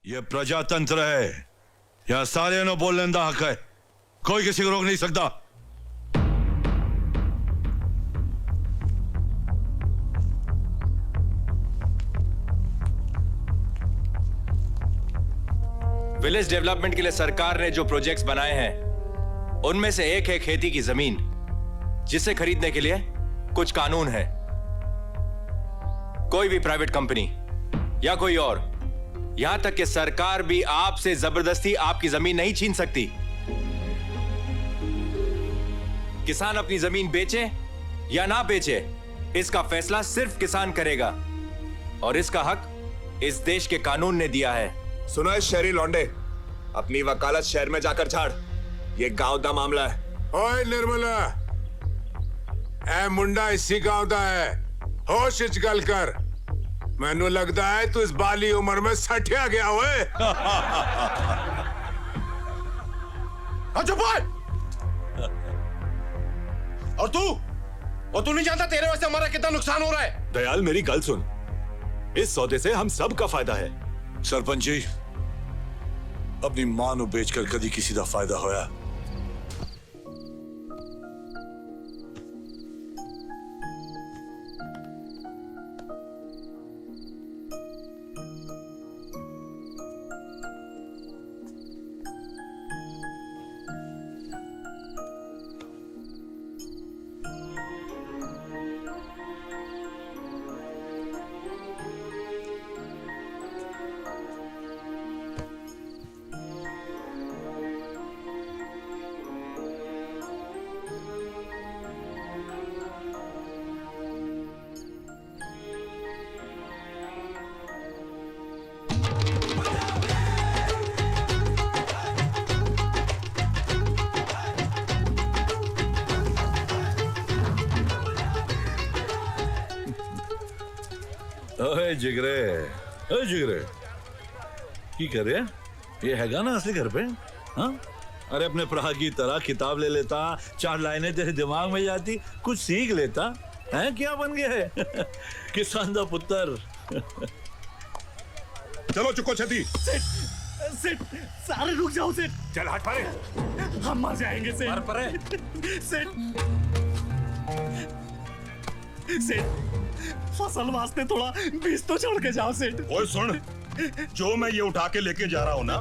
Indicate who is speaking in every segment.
Speaker 1: ये प्रजातंत्र है, यहाँ सारे नो बोलने का हक है, कोई किसी को रोक नहीं सकता।
Speaker 2: विलेज डेवलपमेंट के लिए सरकार ने जो प्रोजेक्ट्स बनाए हैं उनमें से एक है खेती की जमीन, जिसे खरीदने के लिए कुछ कानून है। कोई भी प्राइवेट कंपनी या कोई और, यहां तक कि सरकार भी आपसे जबरदस्ती आपकी जमीन नहीं छीन सकती। किसान अपनी जमीन बेचे या ना बेचे, इसका फैसला सिर्फ किसान करेगा और इसका हक इस देश के कानून ने दिया है।
Speaker 3: सुनो है शहरी लौंडे, अपनी वकालत शहर में जाकर झाड़, ये गांव दा मामला है।
Speaker 4: ओए निर्मला, ए मुंडा इसी गांव दा है, होश इच गल कर। मैनू लगता है तू इस बाली उम्र में सठिया गया हुए।
Speaker 5: और तू नहीं जानता तेरे वजह से हमारा कितना नुकसान हो रहा है।
Speaker 3: दयाल मेरी गल सुन, इस सौदे से हम सब का फायदा है।
Speaker 1: सरपंच जी, अपनी मां नु बेचकर कदी किसी का फायदा होया? ओए जिगरे, ओए जिगरे, की कर रहे? ये हैगा ना असली घर पे? हाँ? अरे अपने भरा की तरह किताब ले लेता, 4 लाइनें तेरे दिमाग में जाती, कुछ सीख लेता। हैं क्या बन गया है? किसान दा पुत्र।
Speaker 5: चलो चुको छती।
Speaker 6: सेठ, सारे रुक जाओ सेठ।
Speaker 5: चल हट परे,
Speaker 6: हम मर जाएंगे सेठ।
Speaker 5: मर परे।
Speaker 6: सेठ, सेठ, फसल वास्ते थोड़ा बीज तो छोड़ के जाओ सेठ।
Speaker 5: ओए सुन, जो मैं ये उठा के लेके जा रहा हूँ ना,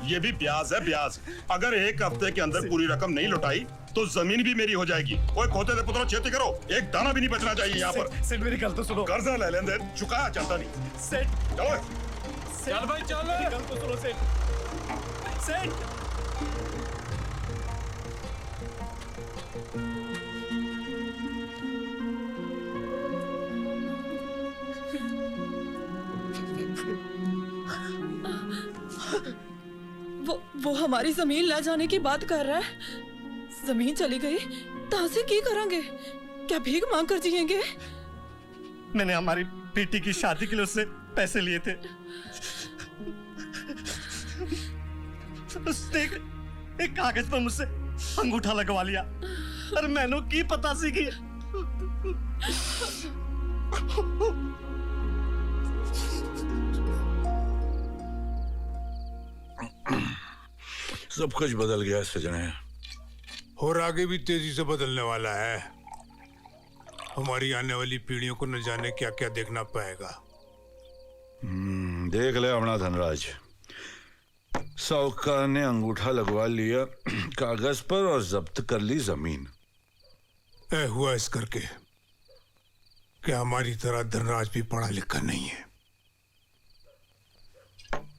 Speaker 5: ये भी ब्याज है, ब्याज। अगर 1 हफ्ते के अंदर पूरी रकम नहीं लौटाई तो जमीन भी मेरी हो जाएगी। ओए खोते दे पुत्रों, खेती करो, एक दाना भी नहीं बचना चाहिए यहाँ पर।
Speaker 6: सेठ मेरी गल तो सुनो।
Speaker 5: कर्जा ले लेंदे, चुकाया जाता नहीं।
Speaker 6: सेठ,
Speaker 5: चलो
Speaker 6: चल भाई चल। मेरी गल तो सुनो सेठ। सेठ,
Speaker 7: वो हमारी जमीन ले जाने की बात कर रहा है। जमीन चली गई तो से की करेंगे? क्या भीख मांग कर जिएंगे?
Speaker 6: मैंने हमारी बेटी की शादी के लिए उससे पैसे लिए थे। उसने एक कागज पर मुझसे अंगूठा लगवा लिया। अरे मैंने की पता सी कि
Speaker 1: सब कुछ बदल गया सजने,
Speaker 4: और आगे भी तेजी से बदलने वाला है। हमारी आने वाली पीढ़ियों को न जाने क्या क्या देखना पाएगा।
Speaker 1: देख ले अपना धनराज, साहूकार ने अंगूठा लगवा लिया कागज पर और जब्त कर ली जमीन।
Speaker 4: ऐ हुआ इस करके कि हमारी तरह धनराज भी पढ़ा लिखा नहीं है।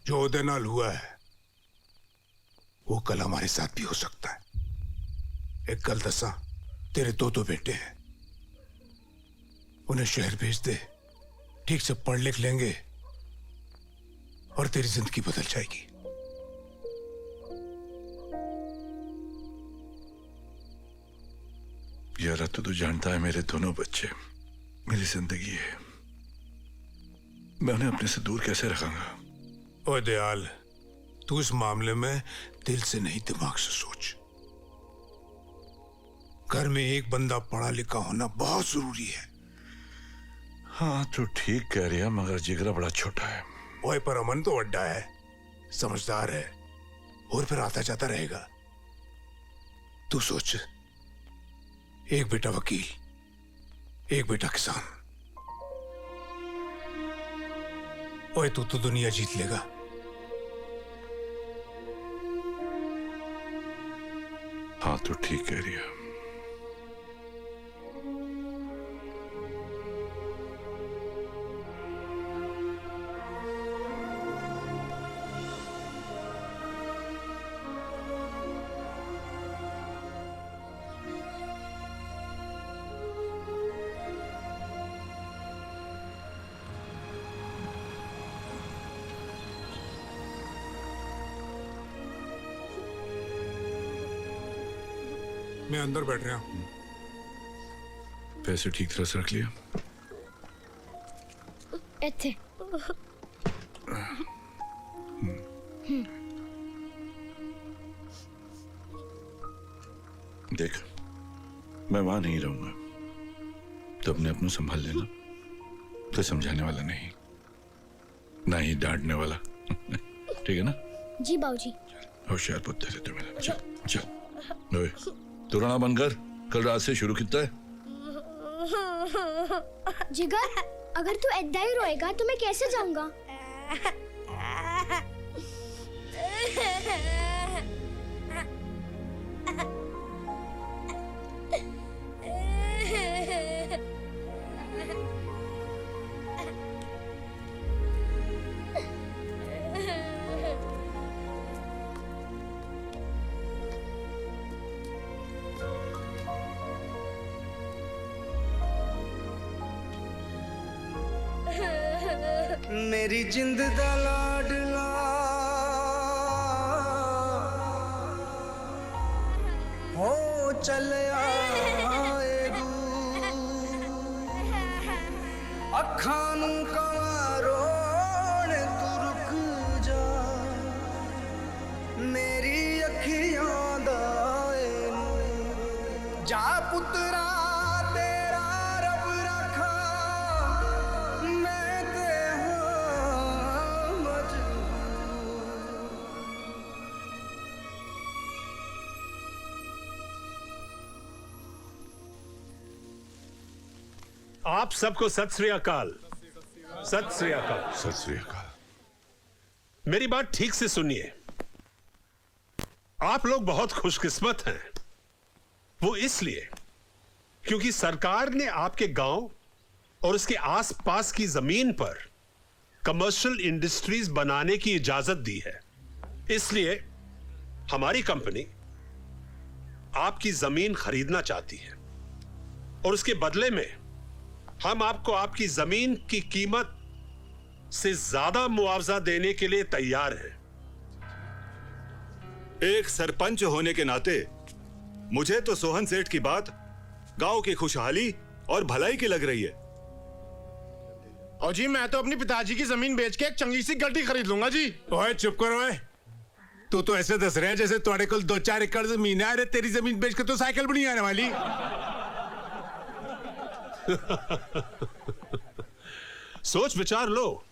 Speaker 4: जो उदय नाल हुआ है वो कल हमारे साथ भी हो सकता है। एक गल दसा, तेरे 2 बेटे हैं, उन्हें शहर भेज दे, ठीक से पढ़ लिख लेंगे और तेरी जिंदगी बदल जाएगी।
Speaker 1: यार तू जानता है मेरे दोनों बच्चे मेरी जिंदगी है, मैं उन्हें अपने से दूर कैसे रखूंगा?
Speaker 4: ओए दयाल, तू इस मामले में दिल से नहीं दिमाग से सोच। घर में एक बंदा पढ़ा लिखा होना बहुत जरूरी है।
Speaker 1: हाँ तू ठीक कह रही है, मगर जिगरा बड़ा छोटा है।
Speaker 4: ओए पर अमन तो बड़ा है। समझदार है और फिर आता जाता रहेगा। तू सोच, एक बेटा वकील, एक बेटा किसान। ओए तू तो दुनिया जीत लेगा।
Speaker 5: हाँ तो ठीक कह रही है।
Speaker 4: मैं अंदर बैठ रहा हूं।
Speaker 5: पैसे ठीक तरह से रख लिया?
Speaker 8: ਇੱਥੇ
Speaker 5: देख, मैं वहां नहीं रहूंगा तो अपने आप को संभाल लेना। तो समझाने वाला नहीं, ना ही डांटने वाला। ठीक है ना?
Speaker 8: जी बाबूजी।
Speaker 5: होशियार पुत्र है तू मेरा। चल चल। ओए, तू रोना बंद कर। कल रात से शुरू कितना है?
Speaker 8: जिगर, अगर तू ऐदा ही रोएगा तो मैं कैसे जाऊंगा?
Speaker 6: मेरी जिंद दा लाडला हो चलिया अखां नूं कवां रोण तू रुक जा मेरी अखियां दा जा पुत्रा तेरा रब रखा मैं ते हां मजबूर।
Speaker 9: आप सबको सत श्री अकाल। सत श्री अकाल।
Speaker 5: सत श्री अकाल।
Speaker 9: मेरी बात ठीक से सुनिए। आप लोग बहुत खुशकिस्मत हैं। वो इसलिए क्योंकि सरकार ने आपके गांव और उसके आसपास की जमीन पर कमर्शियल इंडस्ट्रीज बनाने की इजाजत दी है। इसलिए हमारी कंपनी आपकी जमीन खरीदना चाहती है और उसके बदले में हम आपको आपकी जमीन की कीमत से ज्यादा मुआवजा देने के लिए तैयार हैं।
Speaker 10: एक सरपंच होने के नाते मुझे तो सोहन सेठ की बात गांव की खुशहाली और भलाई की लग रही है।
Speaker 11: और जी मैं तो अपनी पिताजी की जमीन बेच के एक चंगी सी गड्डी खरीद लूंगा जी।
Speaker 4: ओए चुप करो। ओए तू तो ऐसे दस रहा है जैसे तुम्हारे को 2-4 एकड़ जमीन है। अरे तेरी जमीन बेच के तो साइकिल भी नहीं आने वाली।
Speaker 9: सोच विचार लो,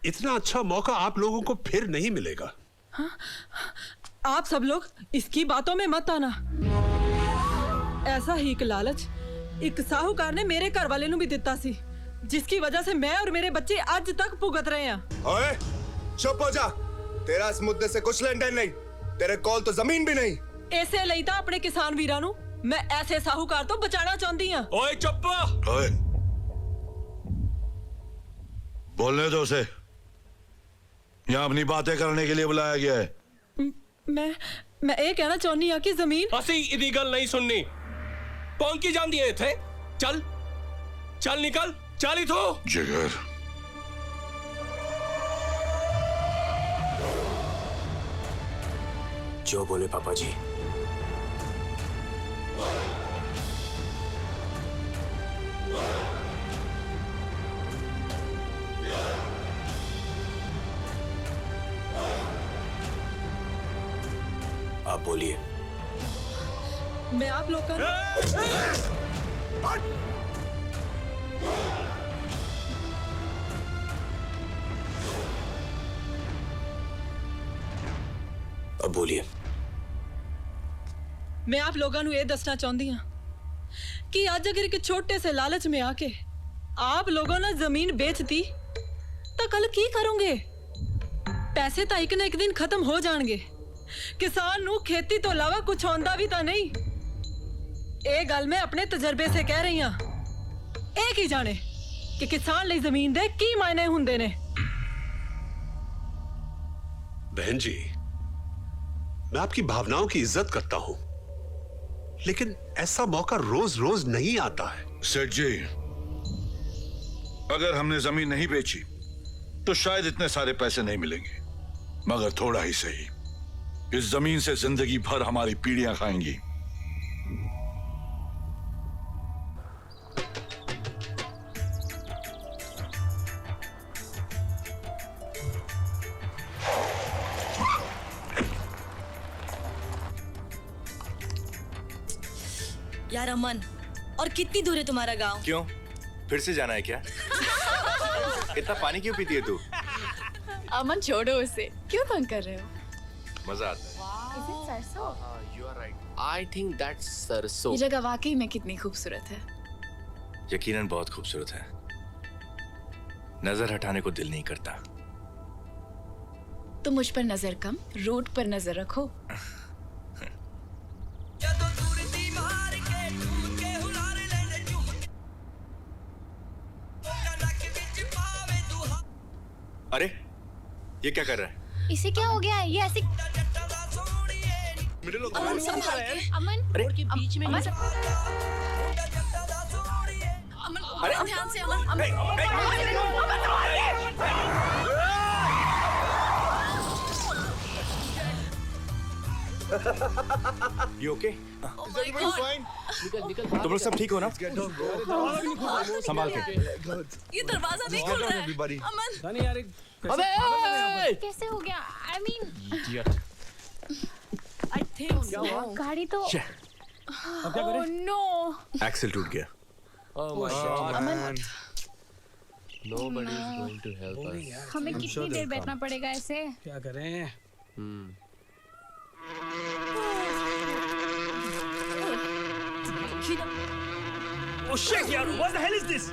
Speaker 9: इतना अच्छा मौका आप लोगों को फिर नहीं मिलेगा।
Speaker 7: हाँ? आप सब लोग इसकी बातों में मत आना। ऐसा ही एक लालच एक साहूकार ने मेरे घर वाले नू भी दिता सी, जिसकी वजह से मैं और मेरे बच्चे आज तक भुगत रहे हैं।
Speaker 3: ओए चुप हो जा। तेरा इस मुद्दे से कुछ लेन देन नहीं। तेरे कॉल तो जमीन भी नहीं।
Speaker 7: ऐसे ਲਈ ਤਾਂ ਆਪਣੇ किसान ਵੀਰਾਂ ਨੂੰ मैं ऐसे साहूकार तो बचाना चाहती हूँ।
Speaker 2: ओए चुप।
Speaker 5: ओए, बोलने दो उसे। यहाँ अपनी बातें करने के लिए बुलाया गया है।
Speaker 7: मैं ये कहना चाहनी हाँ कि जमीन
Speaker 2: ਅਸੀਂ ਇਹਦੀ ਗੱਲ ਨਹੀਂ ਸੁਣਨੀ। ਪਹੁੰਚੀ ਜਾਂਦੀ ਹੈ ਇੱਥੇ। ਚੱਲ ਚੱਲ ਨਿਕਲ ਚੱਲ ਇਥੋਂ।
Speaker 5: जिगर,
Speaker 3: जो बोले पापा जी। आप बोलिए।
Speaker 7: मैं आप लोग का
Speaker 2: अब बोलिए।
Speaker 7: मैं आप लोगों ਨੂੰ ਇਹ ਦੱਸਣਾ ਚਾਹੁੰਦੀ ਹਾਂ कि आज अगर एक छोटे से लालच में आके आप लोगों ने जमीन बेच दी तो कल की करोगे? पैसे तो एक ना एक दिन खत्म हो जाएंगे। किसान नू खेती तो अलावा कुछ आंदा भी तो नहीं। ये गल मैं अपने तजर्बे से कह रही हाँ। एक ही जाने कि किसान ਲਈ ਜ਼ਮੀਨ ਦੇ ਕੀ ਮਾਇਨੇ ਹੁੰਦੇ ਨੇ।
Speaker 9: बहन जी, मैं आपकी भावनाओं की इज्जत करता हूं, लेकिन ऐसा मौका रोज रोज नहीं आता है।
Speaker 1: सेठ जी, अगर हमने जमीन नहीं बेची तो शायद इतने सारे पैसे नहीं मिलेंगे, मगर थोड़ा ही सही, इस जमीन से जिंदगी भर हमारी पीढ़ियां खाएंगी।
Speaker 12: यार अमन, और कितनी दूर है तुम्हारा गांव?
Speaker 2: क्यों, फिर से जाना है क्या? इतना पानी क्यों पीती है तू?
Speaker 12: अमन छोड़ो उसे, क्यों तंग कर रहे हो?
Speaker 2: मजा आता है।
Speaker 13: I think that's सरसों।
Speaker 12: ये जगह वाकई में कितनी खूबसूरत है।
Speaker 2: यकीनन बहुत खूबसूरत है। नजर हटाने को दिल नहीं करता।
Speaker 12: तुम मुझ पर नजर कम, रोड पर नजर रखो।
Speaker 2: अरे ये क्या कर रहा है?
Speaker 8: इसे क्या हो गया? ये ऐसे
Speaker 12: अमन संभाल के।
Speaker 8: अमन
Speaker 12: रोड के बीच में अमन ध्यान से।
Speaker 2: You okay? तुम लोग सब ठीक हो ना? संभाल के।
Speaker 12: ये दरवाजा नहीं खुल रहा है। अमन
Speaker 13: अबे
Speaker 8: कैसे हो गया? I mean
Speaker 12: I think so।
Speaker 8: गाड़ी तो
Speaker 12: Oh no।
Speaker 2: एक्सेल टूट गया।
Speaker 13: Oh my God।
Speaker 12: Aman
Speaker 13: Nobody is going to help us।
Speaker 8: हमें कितनी देर बैठना पड़ेगा ऐसे?
Speaker 6: क्या करें? Oh shit, yaar! What the hell is this?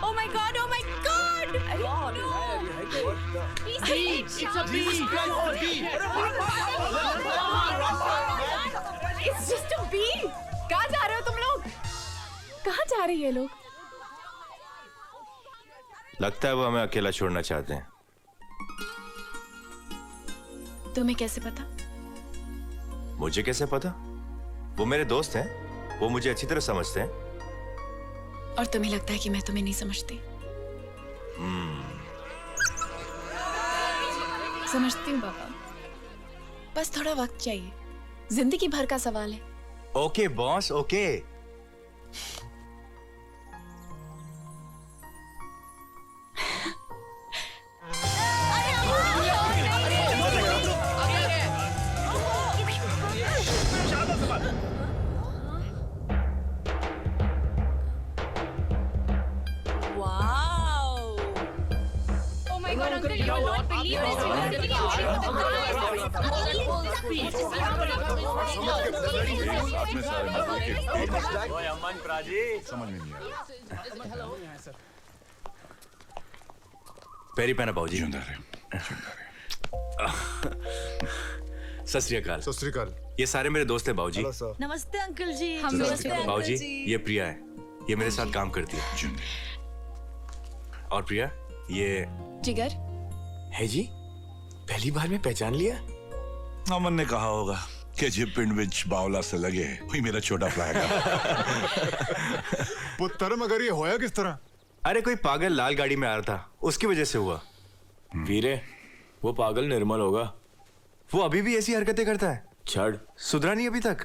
Speaker 12: Oh my God! Oh my God! No!
Speaker 8: It's a bee!
Speaker 12: It's just a bee! कहाँ जा रहे हो तुम लोग? कहाँ जा रहे हैं ये लोग?
Speaker 2: लगता है वो हमें अकेला छोड़ना चाहते हैं।
Speaker 12: तुम्हें कैसे पता?
Speaker 2: मुझे कैसे पता? वो मेरे दोस्त हैं, वो मुझे अच्छी तरह समझते हैं।
Speaker 12: और तुम्हें लगता है कि मैं तुम्हें नहीं समझती? समझती हूँ पापा, बस थोड़ा वक्त चाहिए, जिंदगी भर का सवाल है।
Speaker 2: Okay boss, okay.
Speaker 8: Oh my God, uncle, you will not believe this.
Speaker 1: समझ में नहीं आया।
Speaker 2: पैरी पहना बाबूजी। सत श्री अकाल।
Speaker 11: सत श्री अकाल।
Speaker 2: ये सारे मेरे दोस्त हैं बाबूजी।
Speaker 12: नमस्ते अंकल जी।
Speaker 2: बाबूजी, ये प्रिया है, ये मेरे साथ काम करती है। और प्रिया ये
Speaker 12: जिगर
Speaker 2: है जी। पहली बार में पहचान लिया।
Speaker 1: अमन ने कहा होगा कि जे पिंड विच बावला से लगे वही मेरा छोटा फ्लैग है।
Speaker 11: पुत्र मगर ये होया किस तरह?
Speaker 2: अरे कोई पागल लाल गाड़ी में आ रहा था, उसकी वजह से हुआ। वीरे, वो पागल निर्मल होगा, वो अभी भी ऐसी हरकतें करता है। छड़ सुधरा नहीं अभी तक।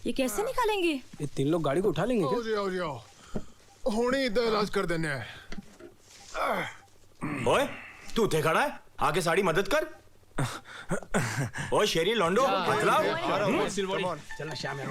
Speaker 12: ये कैसे निकालेंगे?
Speaker 6: ये 3 लोग गाड़ी को उठा लेंगे क्या?
Speaker 11: आओ जी आओ। होने इधर इलाज कर देने हैं।
Speaker 2: ओए, तू उठे खड़ा है, आके साड़ी मदद कर। ओए शेरी लौंडो, मतलब
Speaker 6: चलो शाम में।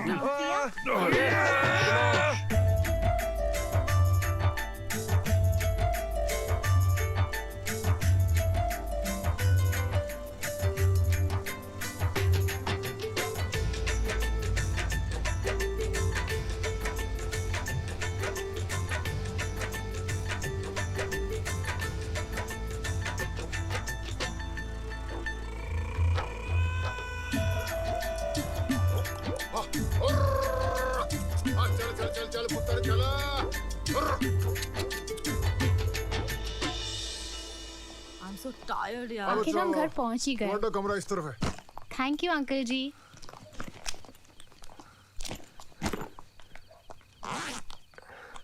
Speaker 11: पुत्र चला।
Speaker 7: I'm so tired यार।
Speaker 8: आखिर हम घर पहुंच ही गए।
Speaker 11: तुम्हारा कमरा इस तरफ है।
Speaker 8: थैंक यू अंकल जी।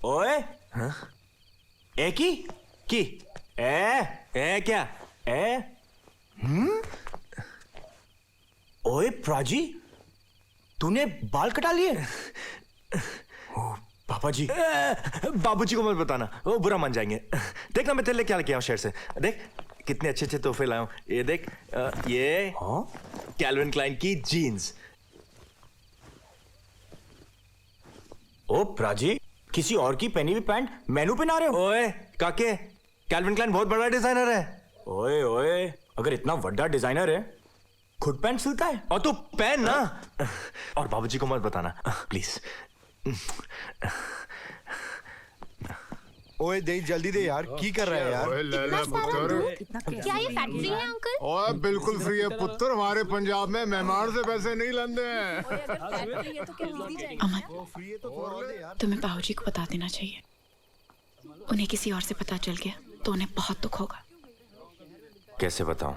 Speaker 2: ओए हाँ? ए की ए क्या ए ओए प्राजी तूने बाल कटा लिए ओ पापा जी बाबूजी को मत बताना वो बुरा मान जाएंगे। देख ना मैं तेरे लिए क्या लेके आया हूं शहर से। देख कितने अच्छे अच्छे तोहफे लाया हूं। ये देख ये कैल्विन क्लाइन की जीन्स। ओ प्राजी किसी और की पहनी हुई पैंट मैनू पहना रहे हो। ओए काके कैल्विन क्लाइन बहुत बड़ा डिजाइनर है। ओए ओए अगर इतना बड़ा डिजाइनर है खुद पैंट सिलता है और तू पहन ना। और बाबूजी को मत बताना प्लीज।
Speaker 11: ओए दे जल्दी दे यार की कर रहा है यार। ओए ले ले पुत्र।
Speaker 8: क्या ये फैक्ट्री है अंकल?
Speaker 11: ओए बिल्कुल फ्री है पुत्र। हमारे पंजाब में मेहमान से पैसे नहीं लेंदे हैं।
Speaker 12: अमन तुम्हें बाबूजी को बता देना चाहिए। उन्हें किसी और से पता चल गया तो उन्हें बहुत दुख होगा।
Speaker 2: कैसे बताऊं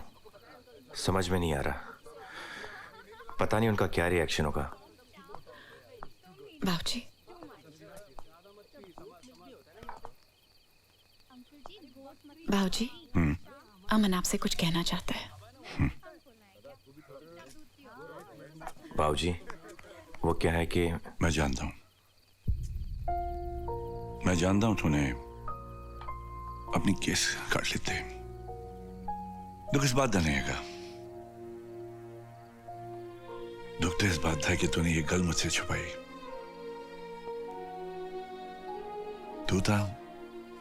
Speaker 2: समझ में नहीं आ रहा। पता नहीं उनका क्या रिएक्शन होगा।
Speaker 12: बाबूजी बाबूजी अमन आपसे कुछ कहना चाहता है।
Speaker 2: बाबूजी वो क्या है कि
Speaker 1: मैं जानता हूं तूने अपनी केस काट लेते। दुख इस बात का नहीं है। दुख तो इस बात था कि तूने ये गल मुझसे छुपाई। तू था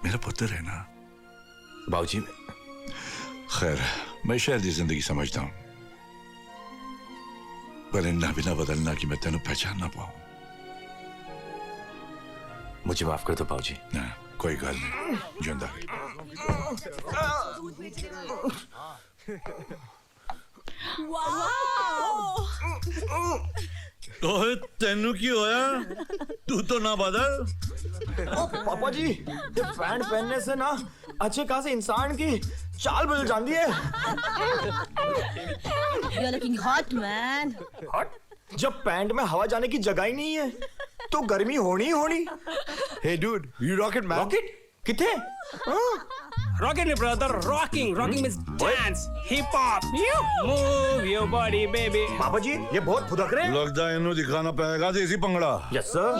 Speaker 1: मेरा पुत्र है ना
Speaker 2: बाबूजी।
Speaker 1: खैर मैं शहर की जिंदगी समझता हूं पर इन्ना भी ना बदलना कि मैं तेन पहचान ना पाऊं।
Speaker 2: मुझे माफ कर दो बाबूजी।
Speaker 1: ना कोई गल नहीं जिंदा ओए तेनू की होया तू तो ना बदल।
Speaker 2: पापा जी ये पैंट पहनने से ना अच्छे खासे इंसान की चाल बदल जाती है।
Speaker 7: You're looking hot, man.
Speaker 2: हट जब पैंट में हवा जाने की जगह ही नहीं है तो गर्मी होनी ही होनी।
Speaker 11: Hey dude, you rocket man.
Speaker 2: Rocket किथे?
Speaker 14: Rocking it, brother. Rocking means dance, hip hop. Move your body, baby.
Speaker 2: पापा जी ये बहुत फुदक रहे हैं।
Speaker 1: लगता है इन्हों दिखाना पड़ेगा देसी पंगड़ा।
Speaker 2: Yes sir.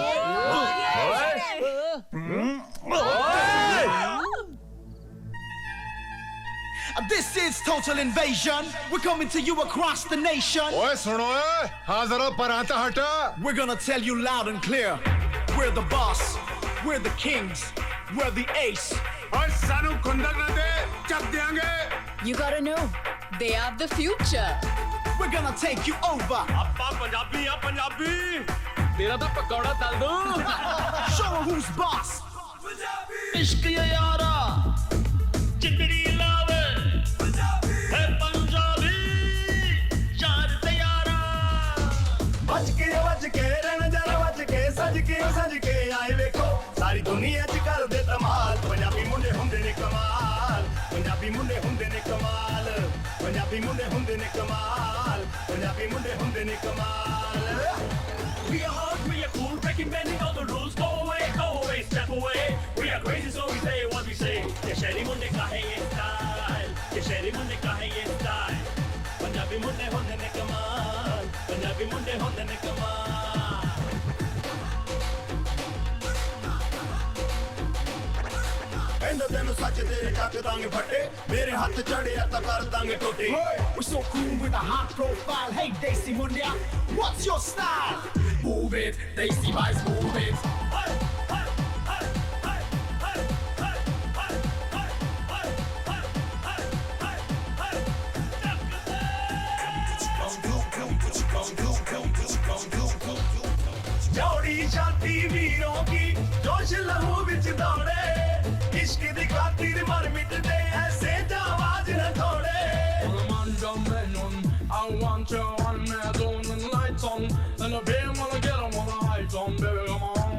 Speaker 6: This is total invasion. We're coming to you across the nation.
Speaker 11: ओए सुनो हाँ जरा परांठा हटा।
Speaker 6: We're gonna tell you loud and clear. We're the boss. We're the kings. We're the ace.
Speaker 11: और सानू खुंदक न दे चक देंगे।
Speaker 12: You gotta know they are the future.
Speaker 6: We're gonna take you over.
Speaker 14: अपा पंजाबी या पंजाबी तेरा तो पकौड़ा तल दूं।
Speaker 6: Show 'em who's boss.
Speaker 14: इश्क ये यारा जिंदड़ी लावे है पंजाबी यार तैयारा।
Speaker 6: बच के रहना जरा बच के सज के आए देखो सारी दुनिया च कर दे धमाल। पंजाबी मुंडे हुंदे ने कमाल। पंजाबी मुंडे हुंदे ने कमाल। पंजाबी मुंडे हुंदे ने कमाल। पंजाबी मुंडे हुंदे ने कमाल।
Speaker 14: We are hard, we are cool, breaking bending all the rules. Go away, step away. We are crazy, so we say what we say. ये शहरी मुंडे का है ये style. ये शहरी मुंडे का है ये style. पंजाबी मुंडे होंदे ने कमाल. पंजाबी मुंडे होंदे ने कमाल.
Speaker 6: एंड तेनु सच तेरे टक दांगे फटे मेरे हाथ चढ़े तो कर Dange टोटे। We're so cool with a hot profile. Hey Desi Mundia, what's your style?
Speaker 14: Move it, Desi boys, move it.
Speaker 6: जोड़ी छाती वीरों की जोश लहू बिच दौड़े। इश्क दी खातिर मर मिट दे ऐसे आवाज न थोड़े।
Speaker 14: I want you on me, don't lights on, and the beam wanna get 'em on the lights on, baby, come on.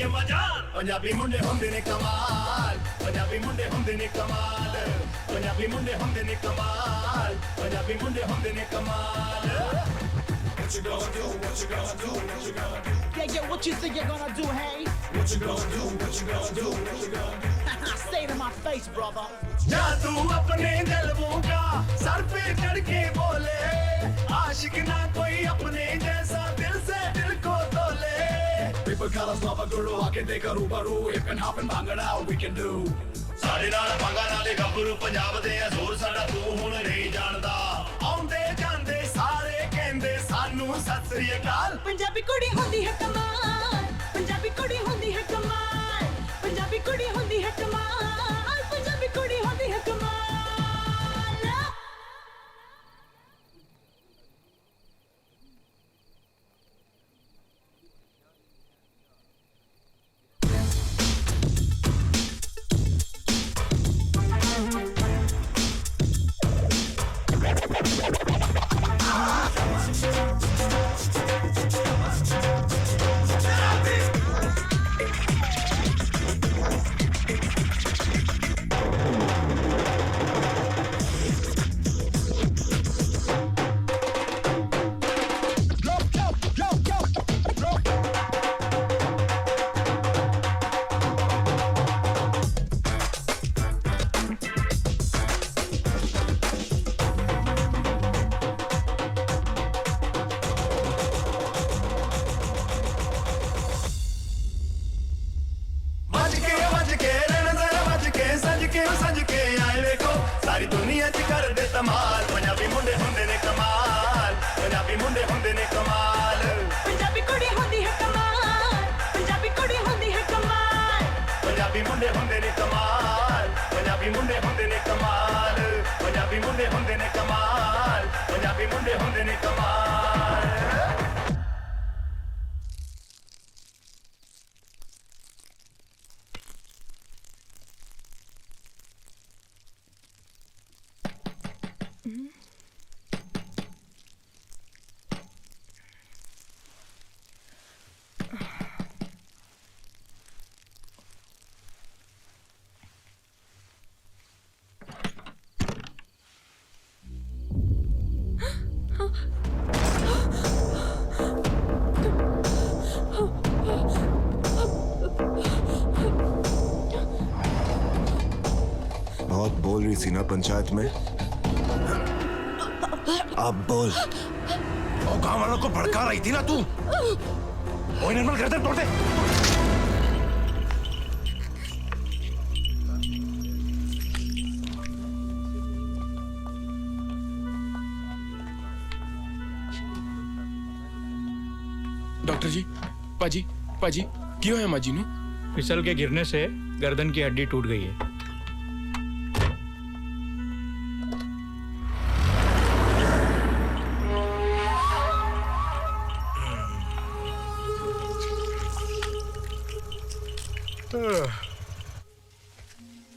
Speaker 6: ਹੈ ਮਜ਼ਾ ਪੰਜਾਬੀ ਮੁੰਡੇ ਹੁੰਦੇ ਨੇ ਕਮਾਲ ਪੰਜਾਬੀ ਮੁੰਡੇ ਹੁੰਦੇ ਨੇ ਕਮਾਲ ਪੰਜਾਬੀ ਮੁੰਡੇ ਹੁੰਦੇ ਨੇ ਕਮਾਲ ਪੰਜਾਬੀ ਮੁੰਡੇ ਹੁੰਦੇ ਨੇ ਕਮਾਲ What you gonna do? What you gonna do? What you gonna do?
Speaker 14: Yeah, yeah, what you think you're gonna do, hey?
Speaker 6: What you gonna do? What you gonna do? What you gonna do?
Speaker 14: Say to my face, brother.
Speaker 6: जा तू अपने दिल का sir पे चढ़ के बोले आशिक ना कोई अपने जैसा दिल से दिल को तोले People call us Lava Guru आके देखा रूबरू Hip and hop and bhangra we can do ਸਾਡੇ ਨਾਲ ਭਾਂਗਾ ਨਾਲੇ ਗੱਭਰੂ ਪੰਜਾਬ ਦੇ ਆ ਜ਼ੋਰ ਸਾਡਾ ਤੂੰ ਹੁਣ ਨਹੀਂ ਜਾਣਦਾ ਆਉਂਦੇ ਜਾਂਦੇ ਸਾਰੇ ਕਹਿੰਦੇ ਸਾਨੂੰ ਸਤਿ ਸ੍ਰੀ ਅਕਾਲ
Speaker 7: ਪੰਜਾਬੀ ਕੁੜੀ ਹੁੰਦੀ ਹੈ ਕਮਾਲ ਪੰਜਾਬੀ ਕੁੜੀ ਹੁੰਦੀ ਹੈ ਕਮਾਲ ਪੰਜਾਬੀ ਕੁੜੀ ਹੁੰਦੀ ਹੈ ਕਮਾਲ ਪੰਜਾਬੀ ਕੁੜੀ ਹੁੰਦੀ ਹੈ ਕਮਾਲ
Speaker 6: ਵੱਜ ਕੇ ਰਹਿਣ ਜ਼ਰਾ ਵੱਜ ਕੇ ਸੱਜ ਕੇ ਆਏ ਵੇਖੋ ਸਾਰੀ ਦੁਨੀਆ 'ਚ ਕਰਦੇ ਧਮਾਲ ਪੰਜਾਬੀ ਮੁੰਡੇ ਹੁੰਦੇ ਨੇ ਕਮਾਲ ਪੰਜਾਬੀ ਮੁੰਡੇ ਹੁੰਦੇ ਨੇ ਕਮਾਲ
Speaker 7: ਪੰਜਾਬੀ ਕੁੜੀ ਹੁੰਦੀ ਹੈ ਕਮਾਲ ਪੰਜਾਬੀ ਕੁੜੀ ਹੁੰਦੀ ਹੈ ਕਮਾਲ
Speaker 6: ਪੰਜਾਬੀ ਮੁੰਡੇ ਹੁੰਦੇ ਨੇ ਕਮਾਲ ਪੰਜਾਬੀ ਮੁੰਡੇ ਹੁੰਦੇ ਨੇ ਕਮਾਲ ਪੰਜਾਬੀ ਮੁੰਡੇ ਹੁੰਦੇ ਨੇ ਕਮਾਲ ਪੰਜਾਬੀ ਮੁੰਡੇ ਹੁੰਦੇ ਨੇ ਕਮਾਲ
Speaker 3: बहुत बोल रही थी ना पंचायत में अब बोल
Speaker 2: और गांव वालों को भड़का रही थी ना तू ओए निर्मल गर्दन तोड़ दे
Speaker 11: डॉक्टर जी पाजी पाजी क्यों है माजी नु
Speaker 15: फिसल के गिरने से गर्दन की हड्डी टूट गई है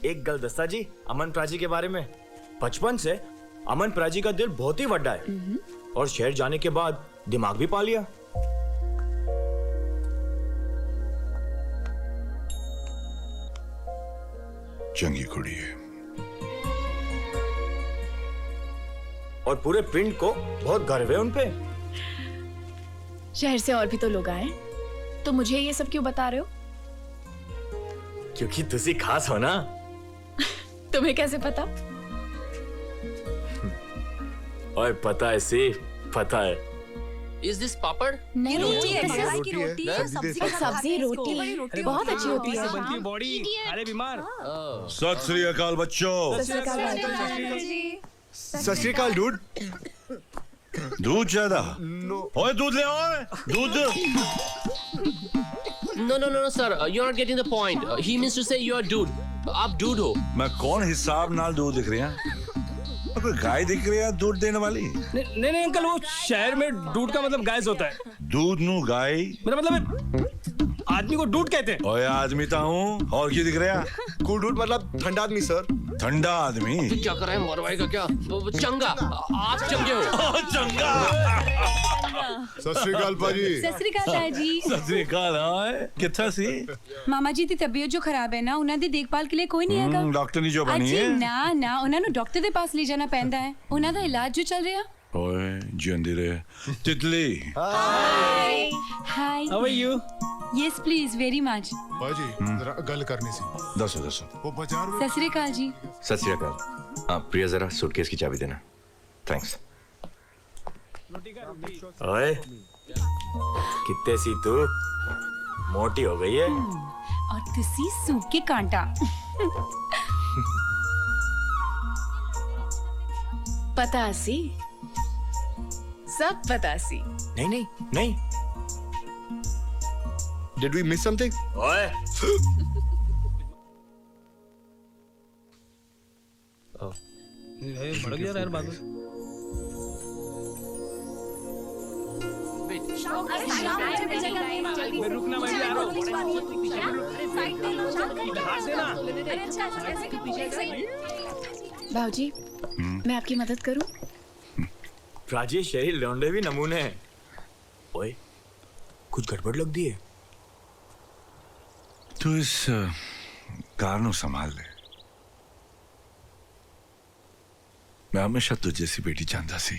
Speaker 2: एक गल दस्ता जी अमन प्राजी के बारे में बचपन से अमन प्राजी का दिल बहुत ही बड़ा है और शहर जाने के बाद दिमाग भी पा लिया
Speaker 4: चंगी कुड़ी है
Speaker 2: और पूरे पिंड को बहुत गर्व है उनपे
Speaker 12: शहर से और भी तो लोग आए तो मुझे ये सब क्यों बता रहे हो
Speaker 2: क्योंकि तुसी खास हो ना
Speaker 12: तुम्हें कैसे पता
Speaker 2: और पता है सिर्फ पता है
Speaker 13: Is this papad?
Speaker 12: नहीं
Speaker 8: रोटी है,
Speaker 12: रोटी है सब्जी रोटी बहुत अच्छी होती है
Speaker 15: बनती है बॉडी अरे बीमार
Speaker 1: सत श्री अकाल बच्चों
Speaker 2: सत श्री अकाल डूड
Speaker 1: दूध ज्यादा ओए दूध ले आओ दूध
Speaker 13: No, sir. You're not getting the point. He means to say you're dude. आप dude हो.
Speaker 1: मैं कौन हिसाब नाल दूध दिख रहा कोई गाय दिख रही है दूध देने वाली
Speaker 15: नहीं अंकल वो शहर में दूध का मतलब गाय होता है
Speaker 1: दूध नू गाय
Speaker 15: मेरा मतलब आदमी को दूध कहते हैं
Speaker 1: ओए आदमी ता हूँ और क्या दिख रहा
Speaker 11: कूल डूड मतलब ठंडा आदमी सर
Speaker 1: ठंडा आदमी।
Speaker 13: क्या कर रहे हैं मरवाई का क्या चंगा आप चंगे हो
Speaker 1: चंगा।
Speaker 11: सत श्री अकाल भाजी।
Speaker 16: सत श्री अकाल ताया जी।
Speaker 1: सत श्री अकाल। कितना सी
Speaker 16: मामा जी ਦੀ ਤਬੀਅਤ ਜੋ ਖਰਾਬ ਹੈ ਨਾ ਉਹਨਾਂ ਦੀ ਦੇਖਭਾਲ ਕੇ ਲਈ ਕੋਈ ਨਹੀਂ ਹੈਗਾ।
Speaker 1: डॉक्टर नहीं जो बनी
Speaker 16: ਜੀ
Speaker 1: है।
Speaker 16: ਨਾ ਨਾ ਉਹਨਾਂ ਨੂੰ ਡਾਕਟਰ ਦੇ ਪਾਸ ਲੈ ਜਾਣਾ ਪੈਂਦਾ ਹੈ ਉਹਨਾਂ ਦਾ ਇਲਾਜ ਜੋ ਚੱਲ ਰਿਹਾ।
Speaker 1: ओए जिंदी रहे। तितली।
Speaker 16: हाय हाय
Speaker 15: How are you?
Speaker 16: Yes please very much.
Speaker 11: भाजी जरा गल करनी सी।
Speaker 1: दसो दसो।
Speaker 11: वो बाजार में
Speaker 16: सत श्री अकाल जी।
Speaker 2: सत श्री अकाल। प्रिया जरा सूटकेस की चाबी देना। थैंक्स। ओए कितने सी तू मोटी हो गई है।
Speaker 16: और तुसी सूट के कांटा।
Speaker 12: पता सी सब पता सी।
Speaker 2: नहीं नहीं नहीं।
Speaker 11: Did we miss something?
Speaker 2: ओए
Speaker 15: बढ़ गया यार बात। रुकना मैं भी आ रहा हूँ।
Speaker 12: भाऊजी मैं आपकी मदद करूं?
Speaker 2: प्राची शरीर लौंडे भी नमूने हैं। ओए कुछ गड़बड़ लग दी है।
Speaker 1: तू इस कार नु संभाल ले। मैं हमेशा तुझ जैसी बेटी चाहता सी।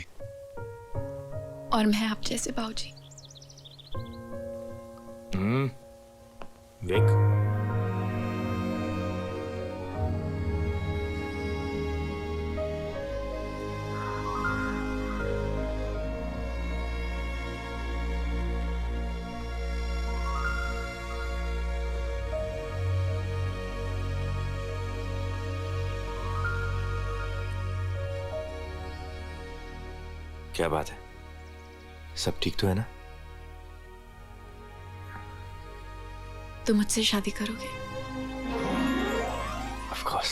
Speaker 12: और मैं आप जैसे भाऊजी।
Speaker 2: देख क्या बात है? सब ठीक तो है ना?
Speaker 12: तुम मुझसे शादी करोगे?
Speaker 2: Of course.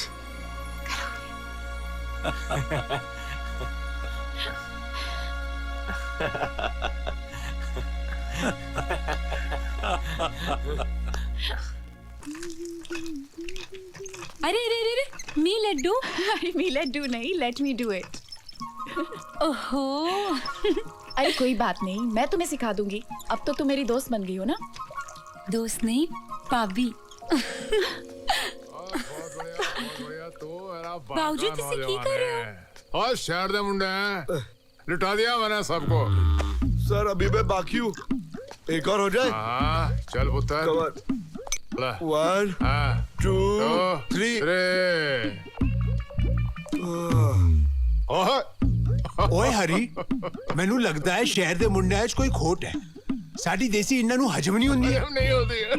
Speaker 16: अरे अरे अरे अरे मी लड्डू।
Speaker 12: मी लड्डू नहीं, लेट मी डू इट।
Speaker 16: ओहो।
Speaker 12: अरे कोई बात नहीं, मैं तुम्हें सिखा दूंगी। अब तो तुम मेरी दोस्त बन गई हो ना।
Speaker 16: दोस्त नहीं भाभी। बाबूजी तुसी की कर रहे हो?
Speaker 4: और शहर दे मुंडे हैं लुटा दिया मैंने सबको।
Speaker 11: सर अभी मैं बाकी हूँ। एक और हो जाए।
Speaker 4: हाँ चल पुत्र।
Speaker 11: 1 2 3
Speaker 17: ਓਏ ਹਰੀ ਮੈਨੂੰ ਲੱਗਦਾ ਹੈ ਸ਼ਹਿਰ ਦੇ ਮੁੰਡਿਆਂ 'ਚ ਕੋਈ ਖੋਟ ਹੈ ਸਾਡੀ ਦੇਸੀ ਇਹਨਾਂ ਨੂੰ ਹਜਮ ਨਹੀਂ ਹੁੰਦੀ
Speaker 4: नहीं होती है।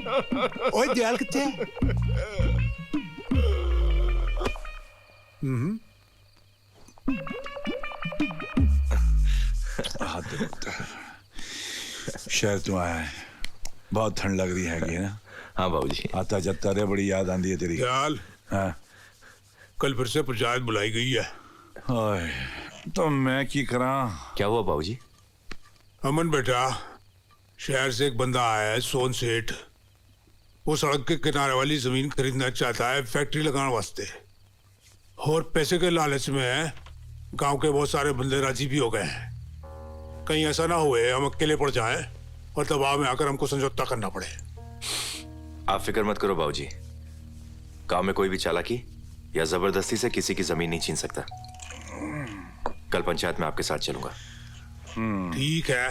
Speaker 17: ਓਏ ਦਿਆਲ ਕਿੱਥੇ ਹੈ
Speaker 1: शहर तू आया है, बहुत ठंड लग रही है ना?
Speaker 2: हाँ बाबूजी।
Speaker 1: आता जाता रे बड़ी याद आंदी है तेरी।
Speaker 4: दयाल
Speaker 1: हाँ
Speaker 4: कल फिर से पंचायत बुलाई गई है।
Speaker 1: ओए तो मैं की करा?
Speaker 2: क्या हुआ बाबूजी?
Speaker 4: अमन बेटा शहर से एक बंदा आया है सोन सेठ। वो सड़क के किनारे वाली जमीन खरीदना चाहता है फैक्ट्री लगाने वास्ते और पैसे के लालच में गांव के बहुत सारे बंदे राजी भी हो गए हैं। कहीं ऐसा ना हुए हम अकेले पड़ जाएं और दबाव में आकर हमको समझौता करना पड़े।
Speaker 2: आप फिक्र मत करो बाबूजी, गांव में कोई भी चालाकी या जबरदस्ती से किसी की जमीन नहीं छीन सकता। कल पंचायत में आपके साथ चलूंगा।
Speaker 4: ठीक है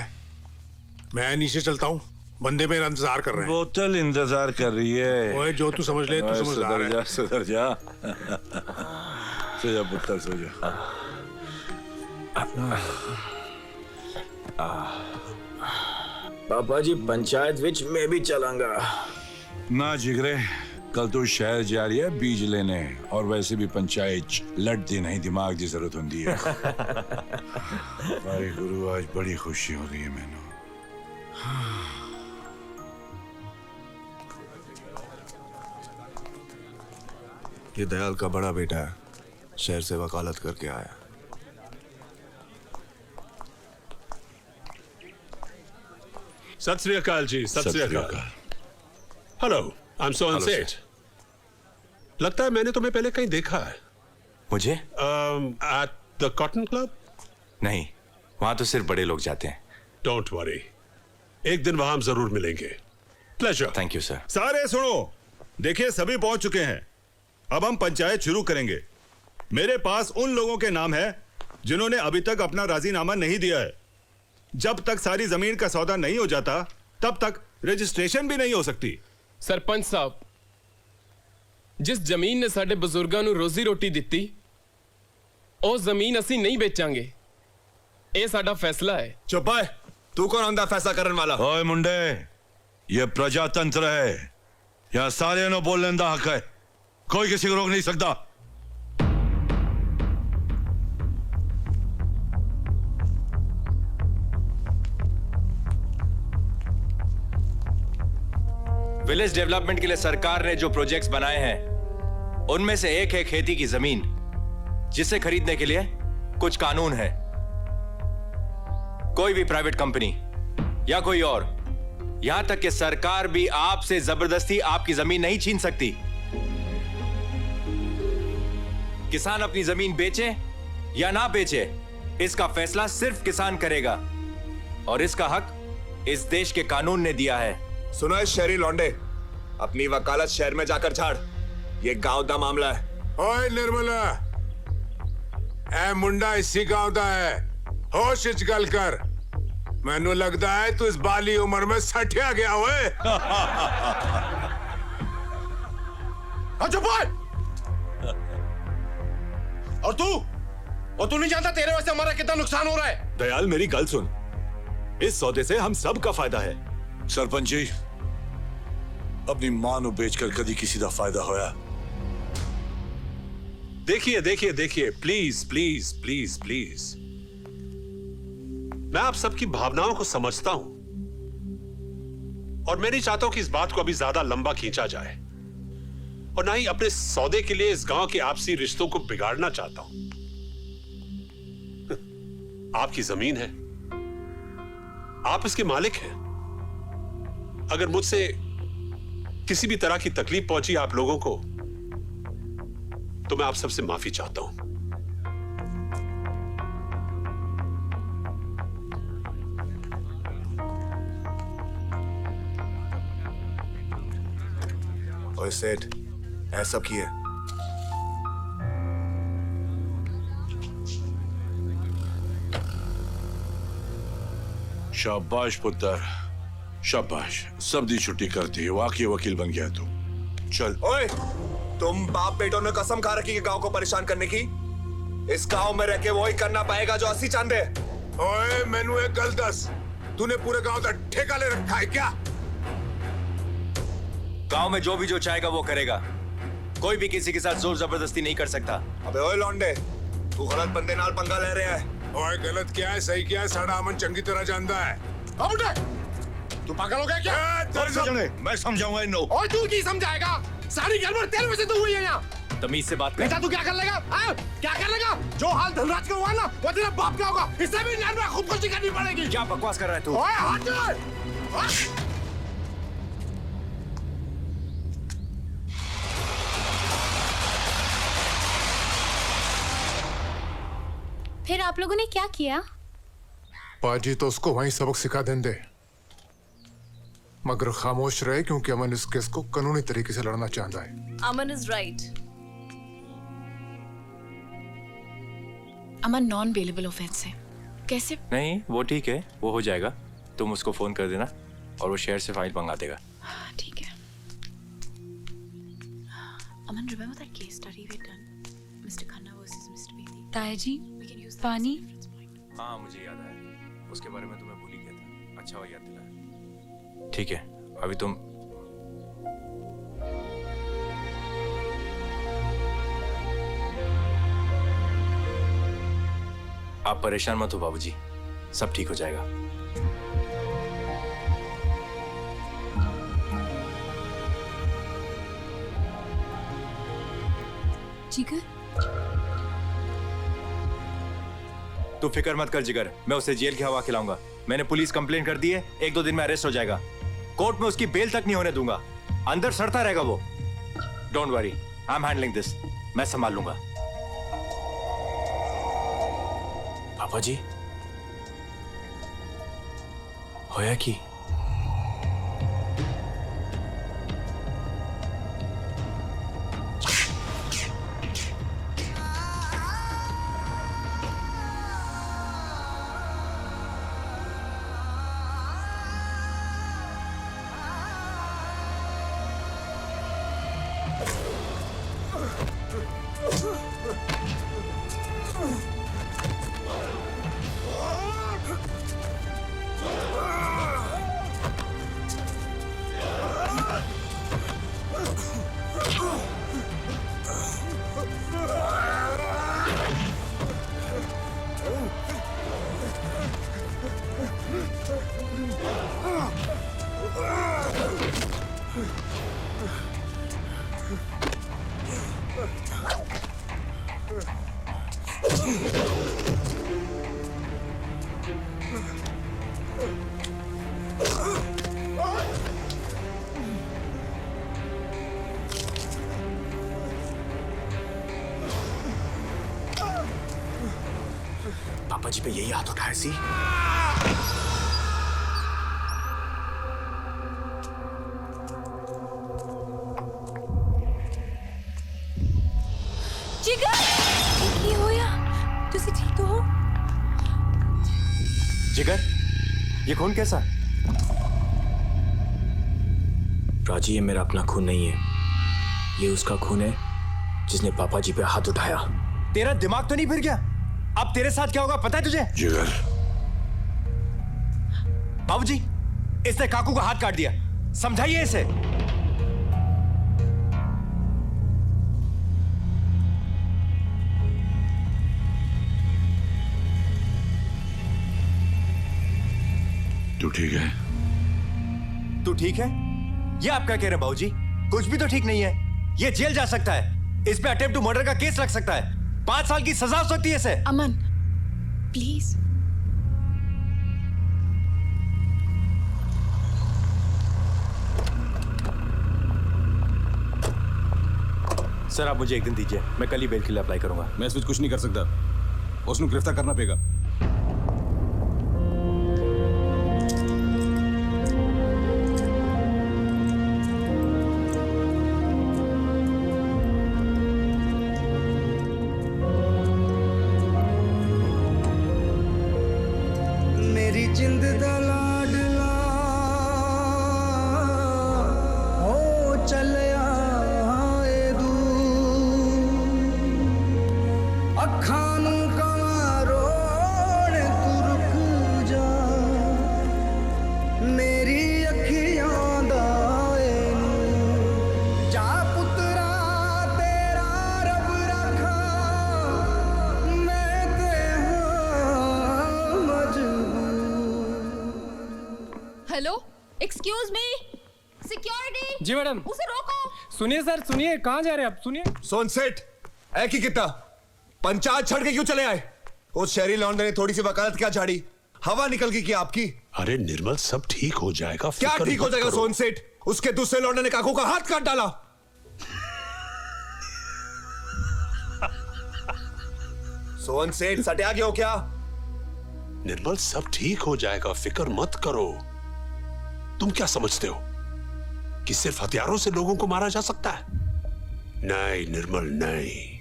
Speaker 4: मैं नीचे चलता हूँ, बंदे मेरा इंतजार कर रहे हैं।
Speaker 1: बोतल इंतजार कर रही है।
Speaker 4: ओए जो तू समझ ले तू समझदार है।
Speaker 1: सुधर जा सो जा पुत्र सो जा।
Speaker 2: पापा जी पंचायत विच मैं भी चलांगा।
Speaker 1: ना जिगरे कल तो शहर जा रही है बीज लेने और वैसे भी पंचायत लड़ती नहीं दिमाग की जरूरत होती है। भाई गुरु आज बड़ी खुशी हो रही है मैंने।
Speaker 3: ये दयाल का बड़ा बेटा है, शहर से वकालत करके आया।
Speaker 9: सत श्री अकाल जी। सत श्री अकाल। हेलो आई एम सोहन सेठ। लगता है मैंने तुम्हें पहले कहीं देखा है।
Speaker 2: मुझे?
Speaker 9: At the Cotton club?
Speaker 2: नहीं, वहां तो सिर्फ बड़े लोग जाते हैं।
Speaker 9: डोंट वरी, एक दिन वहां हम जरूर मिलेंगे। प्लेजर।
Speaker 2: Thank you sir.
Speaker 10: सारे सुनो, देखिए सभी पहुंच चुके हैं। अब हम पंचायत शुरू करेंगे। मेरे पास उन लोगों के नाम है जिन्होंने अभी तक अपना राजीनामा नहीं दिया है। जब तक सारी जमीन का सौदा नहीं हो जाता तब तक रजिस्ट्रेशन भी नहीं हो सकती।
Speaker 18: सरपंच साहब, जिस ਜ਼ਮੀਨ ਨੇ ਸਾਡੇ ਬਜ਼ੁਰਗਾਂ ਨੂੰ ਰੋਜ਼ੀ ਰੋਟੀ ਦਿੱਤੀ, ਉਹ ਜ਼ਮੀਨ ਅਸੀਂ ਨਹੀਂ ਵੇਚਾਂਗੇ। ਇਹ ਸਾਡਾ ਫੈਸਲਾ ਹੈ।
Speaker 3: चुप है, तू कौन होंदा फैसला करने वाला?
Speaker 1: ओए मुंडे, ये प्रजातंत्र है, यहाँ सारे नो बोलने का हक है, कोई किसी को रोक नहीं सकता।
Speaker 2: विलेज डेवलपमेंट के लिए सरकार ने जो प्रोजेक्ट्स बनाए हैं उनमें से एक है खेती की जमीन, जिसे खरीदने के लिए कुछ कानून है। कोई भी प्राइवेट कंपनी या कोई और, यहां तक कि सरकार भी आपसे जबरदस्ती आपकी जमीन नहीं छीन सकती। किसान अपनी जमीन बेचे या ना बेचे, इसका फैसला सिर्फ किसान करेगा, और इसका हक इस देश के कानून ने दिया है।
Speaker 3: सुनो इस शहरी लौंडे, अपनी वकालत शहर में जाकर झाड़। ये गांव का मामला है।
Speaker 4: ओए निर्मला, ए मुंडा इसी गांव दा है। होश इच गल कर। मैनू लगता है तू इस बाली उम्र में सठिया गया हुए।
Speaker 11: चुप और तू नहीं जानता तेरे वजह से हमारा कितना नुकसान हो रहा है?
Speaker 10: दयाल, मेरी गल सुन, इस सौदे से हम सब का फायदा है।
Speaker 1: सरपंच जी, अपनी मां नु बेचकर कदी किसी दा फायदा होया?
Speaker 9: देखिए देखिए देखिए, प्लीज प्लीज प्लीज प्लीज, मैं आप सबकी भावनाओं को समझता हूं और मैं नहीं चाहता हूं कि इस बात को अभी ज्यादा लंबा खींचा जाए, और ना ही अपने सौदे के लिए इस गांव के आपसी रिश्तों को बिगाड़ना चाहता हूं। आपकी जमीन है, आप इसके मालिक हैं। अगर मुझसे किसी भी तरह की तकलीफ पहुंची आप लोगों को, तो मैं आप सबसे माफी चाहता हूं।
Speaker 3: ओए सेठ, ऐसा किए।
Speaker 1: शाबाश पुत्र, शाबाश। सब दी छुट्टी कर दी, वाकई वकील बन गया तू। चल।
Speaker 3: ओए, तुम बाप बेटों ने कसम खा रखी है गांव को परेशान करने की। इस गांव में रह के वही करना पाएगा जो 80 चांदे।
Speaker 4: ओए मैनू एक गल दस, तूने पूरे गांव का ठेका ले रखा है क्या?
Speaker 2: गांव में जो भी जो चाहेगा वो करेगा, कोई भी किसी के साथ जोर जबरदस्ती नहीं कर सकता।
Speaker 3: अबे ओए लौंडे, तू गलत बंदे नाल पंगा ले रहा है।
Speaker 4: ओए गलत क्या है सही क्या है साड़ा अमन चंगी तरह जानता है।
Speaker 11: अब उठे, तू पागल हो गया क्या?
Speaker 1: मैं समझाऊंगा इन लोग।
Speaker 11: और तू की समझाएगा? सारी गड़बड़ तेरे वजह से तो हुई है यहाँ।
Speaker 2: तमीज से बात कर।
Speaker 11: बेटा तू क्या कर लेगा? क्या कर लेगा? जो हाल धनराज का हुआ ना, वो तेरा बाप का होगा। इससे भी न्याय में खुदकुशी करनी पड़ेगी।
Speaker 2: क्या बकवास कर रहा है तू?
Speaker 11: ओए हाथ जोड़।
Speaker 8: फिर आप लोगों ने क्या किया?
Speaker 19: पाजी तो उसको वहीं सबक सिखा देंगे, मगर खामोश रहे क्योंकि अमन इस केस को कानूनी तरीके से लड़ना चाहता है।
Speaker 20: Aman is right.
Speaker 12: Aman non bailable offence है। कैसे?
Speaker 2: नहीं, वो ठीक है, वो हो जाएगा। तुम उसको फोन कर देना और वो शहर से फाइल मंगा देगा।
Speaker 12: ठीक है। अमन, remember that case study we done, Mr. Khanna versus Mr. Bedi?
Speaker 16: ताया जी, पानी?
Speaker 2: हाँ, मुझे याद आया, उसके बारे में तुम्हें भूल ही गया था। अच्छा हुआ याद दिलाया। ठीक है, अभी तुम आप परेशान मत हो बाबूजी, सब ठीक हो जाएगा।
Speaker 16: जिगर,
Speaker 2: तू फिक्र मत कर जिगर, मैं उसे जेल की हवा खिलाऊंगा। मैंने पुलिस कंप्लेंट कर दी है, 1-2 दिन में अरेस्ट हो जाएगा। कोर्ट में उसकी बेल तक नहीं होने दूंगा, अंदर सड़ता रहेगा वो। Don't worry, I am handling this, मैं संभाल लूंगा। पापा जी होया की पापा जी पे यही हाथ उठाया सी।
Speaker 16: जिगर की होया तुसी ठीक तो हो?
Speaker 2: जिगर ये खून कैसा? प्राची ये मेरा अपना खून नहीं है, ये उसका खून है जिसने पापा जी पे हाथ उठाया। तेरा दिमाग तो नहीं फिर गया? अब तेरे साथ क्या होगा पता है तुझे?
Speaker 19: जिगर
Speaker 2: बाबूजी इसने काकू का हाथ काट दिया, समझाइए इसे।
Speaker 19: तू ठीक है?
Speaker 2: तू ठीक है? ये आप क्या कह रहे हैं बाबूजी? कुछ भी तो ठीक नहीं है। ये जेल जा सकता है, इस पे अटेम्प्ट टू मर्डर का केस लग सकता है, 5 साल की सजा हो सकती है इसे।
Speaker 12: अमन प्लीज।
Speaker 2: सर आप मुझे एक दिन दीजिए, मैं कल ही बेल के लिए अप्लाई करूंगा।
Speaker 15: मैं इस कुछ नहीं कर सकता, उसको गिरफ्तार करना पड़ेगा।
Speaker 6: मेरी जिंद दा लाडला हो चलिया ए दूर, अखां नूं कवां रोण तू रुक जा, मेरी अखियां दा ए नूर, जा पुत्रा तेरा रब रखा, मैं ते हां मजबूर।
Speaker 16: Hello excuse me, security.
Speaker 15: जी मैडम।
Speaker 16: उसे रोको।
Speaker 15: सुनिए सर सुनिए, कहाँ जा रहे हैं आप? सुनिए।
Speaker 3: सोन सेठ है कि कितना पंचायत छड़ के क्यों चले आए? उस शहरी लौंडे ने थोड़ी सी वकालत क्या झाड़ी, हवा निकल गई क्या आपकी?
Speaker 9: अरे निर्मल सब ठीक हो जाएगा।
Speaker 3: क्या
Speaker 9: फिक्र
Speaker 3: ठीक हो
Speaker 9: मत
Speaker 3: जाएगा
Speaker 9: करो।
Speaker 3: सोन सेठ? उसके दूसरे लौंडे ने काकू का हाथ काट डाला। सोन सेठ सटिया क्यों क्या?
Speaker 9: निर्मल सब ठीक हो जाएगा, फिक्र मत करो। तुम क्या समझते हो कि सिर्फ हथियारों से लोगों को मारा जा सकता है? नहीं निर्मल नहीं,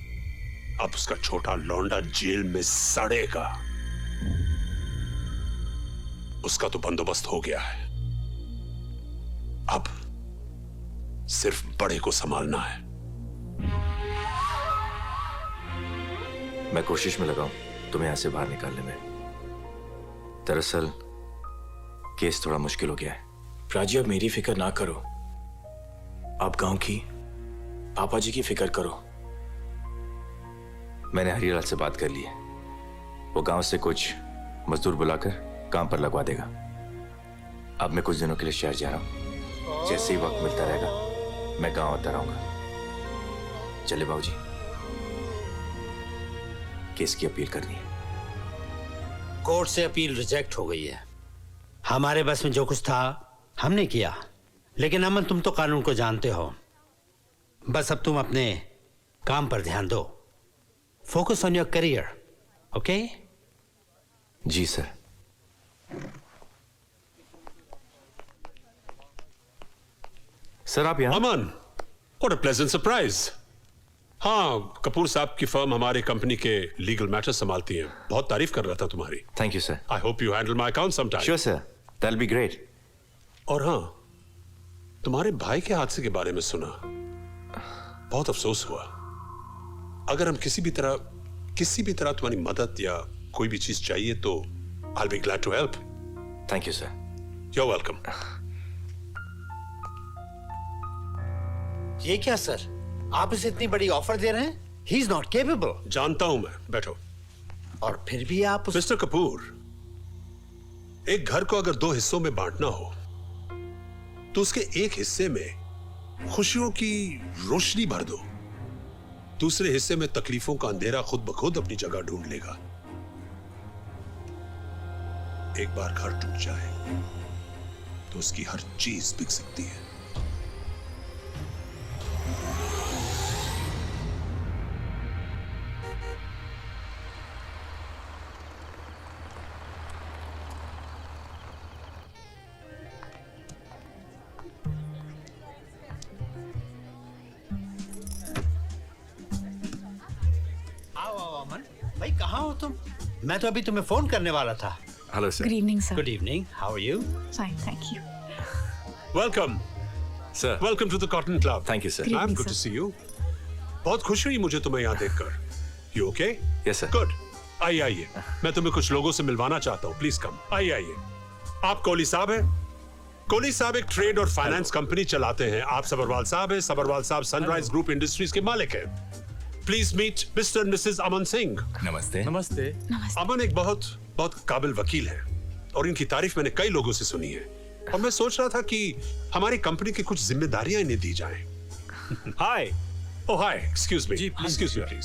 Speaker 9: अब उसका छोटा लौंडा जेल में सड़ेगा। उसका तो बंदोबस्त हो गया है, अब सिर्फ बड़े को संभालना है।
Speaker 2: मैं कोशिश में लगा हूं तुम्हें यहां से बाहर निकालने में। दरअसल केस थोड़ा मुश्किल हो गया है। प्राची अब मेरी फिक्र ना करो, आप गांव की पापा जी की फिक्र करो। मैंने हरिलाल से बात कर ली है, वो गांव से कुछ मजदूर बुलाकर काम पर लगवा देगा। अब मैं कुछ दिनों के लिए शहर जा रहा हूं, जैसे ही वक्त मिलता रहेगा मैं गांव आता रहूंगा। चले बाबूजी, केस की अपील करनी है।
Speaker 20: कोर्ट से अपील रिजेक्ट हो गई है। हमारे बस में जो कुछ था हमने किया, लेकिन अमन तुम तो कानून को जानते हो। बस अब तुम अपने काम पर ध्यान दो, focus on your career, okay?
Speaker 2: जी सर। सर आप यहाँ?
Speaker 9: Aman, what a pleasant surprise. हाँ, कपूर साहब की फर्म हमारे कंपनी के लीगल मैटर्स संभालती है। बहुत तारीफ कर रहा था तुम्हारी।
Speaker 2: Thank you sir.
Speaker 9: I hope you handle my account some time.
Speaker 2: Sure sir, that'll be great.
Speaker 9: और हाँ, तुम्हारे भाई के हादसे के बारे में सुना, बहुत अफसोस हुआ। अगर हम किसी भी तरह तुम्हारी मदद या कोई भी चीज चाहिए तो I'll be glad to help.
Speaker 2: Thank you sir.
Speaker 9: You're welcome.
Speaker 20: ये क्या सर, आप इसे इतनी बड़ी ऑफर दे रहे हैं? He is not capable.
Speaker 9: जानता हूं मैं, बैठो।
Speaker 20: और फिर भी आप
Speaker 9: मिस्टर कपूर, एक घर को अगर 2 हिस्सों में बांटना हो तो उसके एक हिस्से में खुशियों की रोशनी भर दो, दूसरे हिस्से में तकलीफों का अंधेरा खुद ब खुद अपनी जगह ढूंढ लेगा। एक बार घर टूट जाए तो उसकी हर चीज बिक सकती है।
Speaker 20: भाई कहाँ हो तुम? मैं तो अभी तुम्हें फोन करने वाला था।
Speaker 2: Hello sir.
Speaker 12: Good evening sir.
Speaker 20: Good evening, how are you?
Speaker 12: Fine, thank you.
Speaker 9: Welcome
Speaker 2: sir.
Speaker 9: Welcome to the Cotton Club.
Speaker 2: Thank you sir.
Speaker 9: I am good to see you. बहुत खुशी हुई मुझे तुम्हें यहाँ देखकर। You okay?
Speaker 2: Yes sir.
Speaker 9: Good. आइए, मैं तुम्हें कुछ लोगों से मिलवाना चाहता हूँ। Please come. आइए। आप कोहली साहब हैं? कोहली साहब एक ट्रेड और फाइनेंस कंपनी चलाते हैं। आप सबरवाल साहब हैं। सबरवाल साहब सनराइज ग्रुप इंडस्ट्रीज के मालिक हैं। Please meet Mr and Mrs Aman Singh.
Speaker 2: नमस्ते।
Speaker 15: नमस्ते।
Speaker 9: अमन एक बहुत काबिल वकील है और इनकी तारीफ मैंने कई लोगों से सुनी है, और मैं सोच रहा था कि हमारी कंपनी की कुछ जिम्मेदारियां इन्हें दी जाएं। Hi. Oh hi, excuse me. Excuse me please.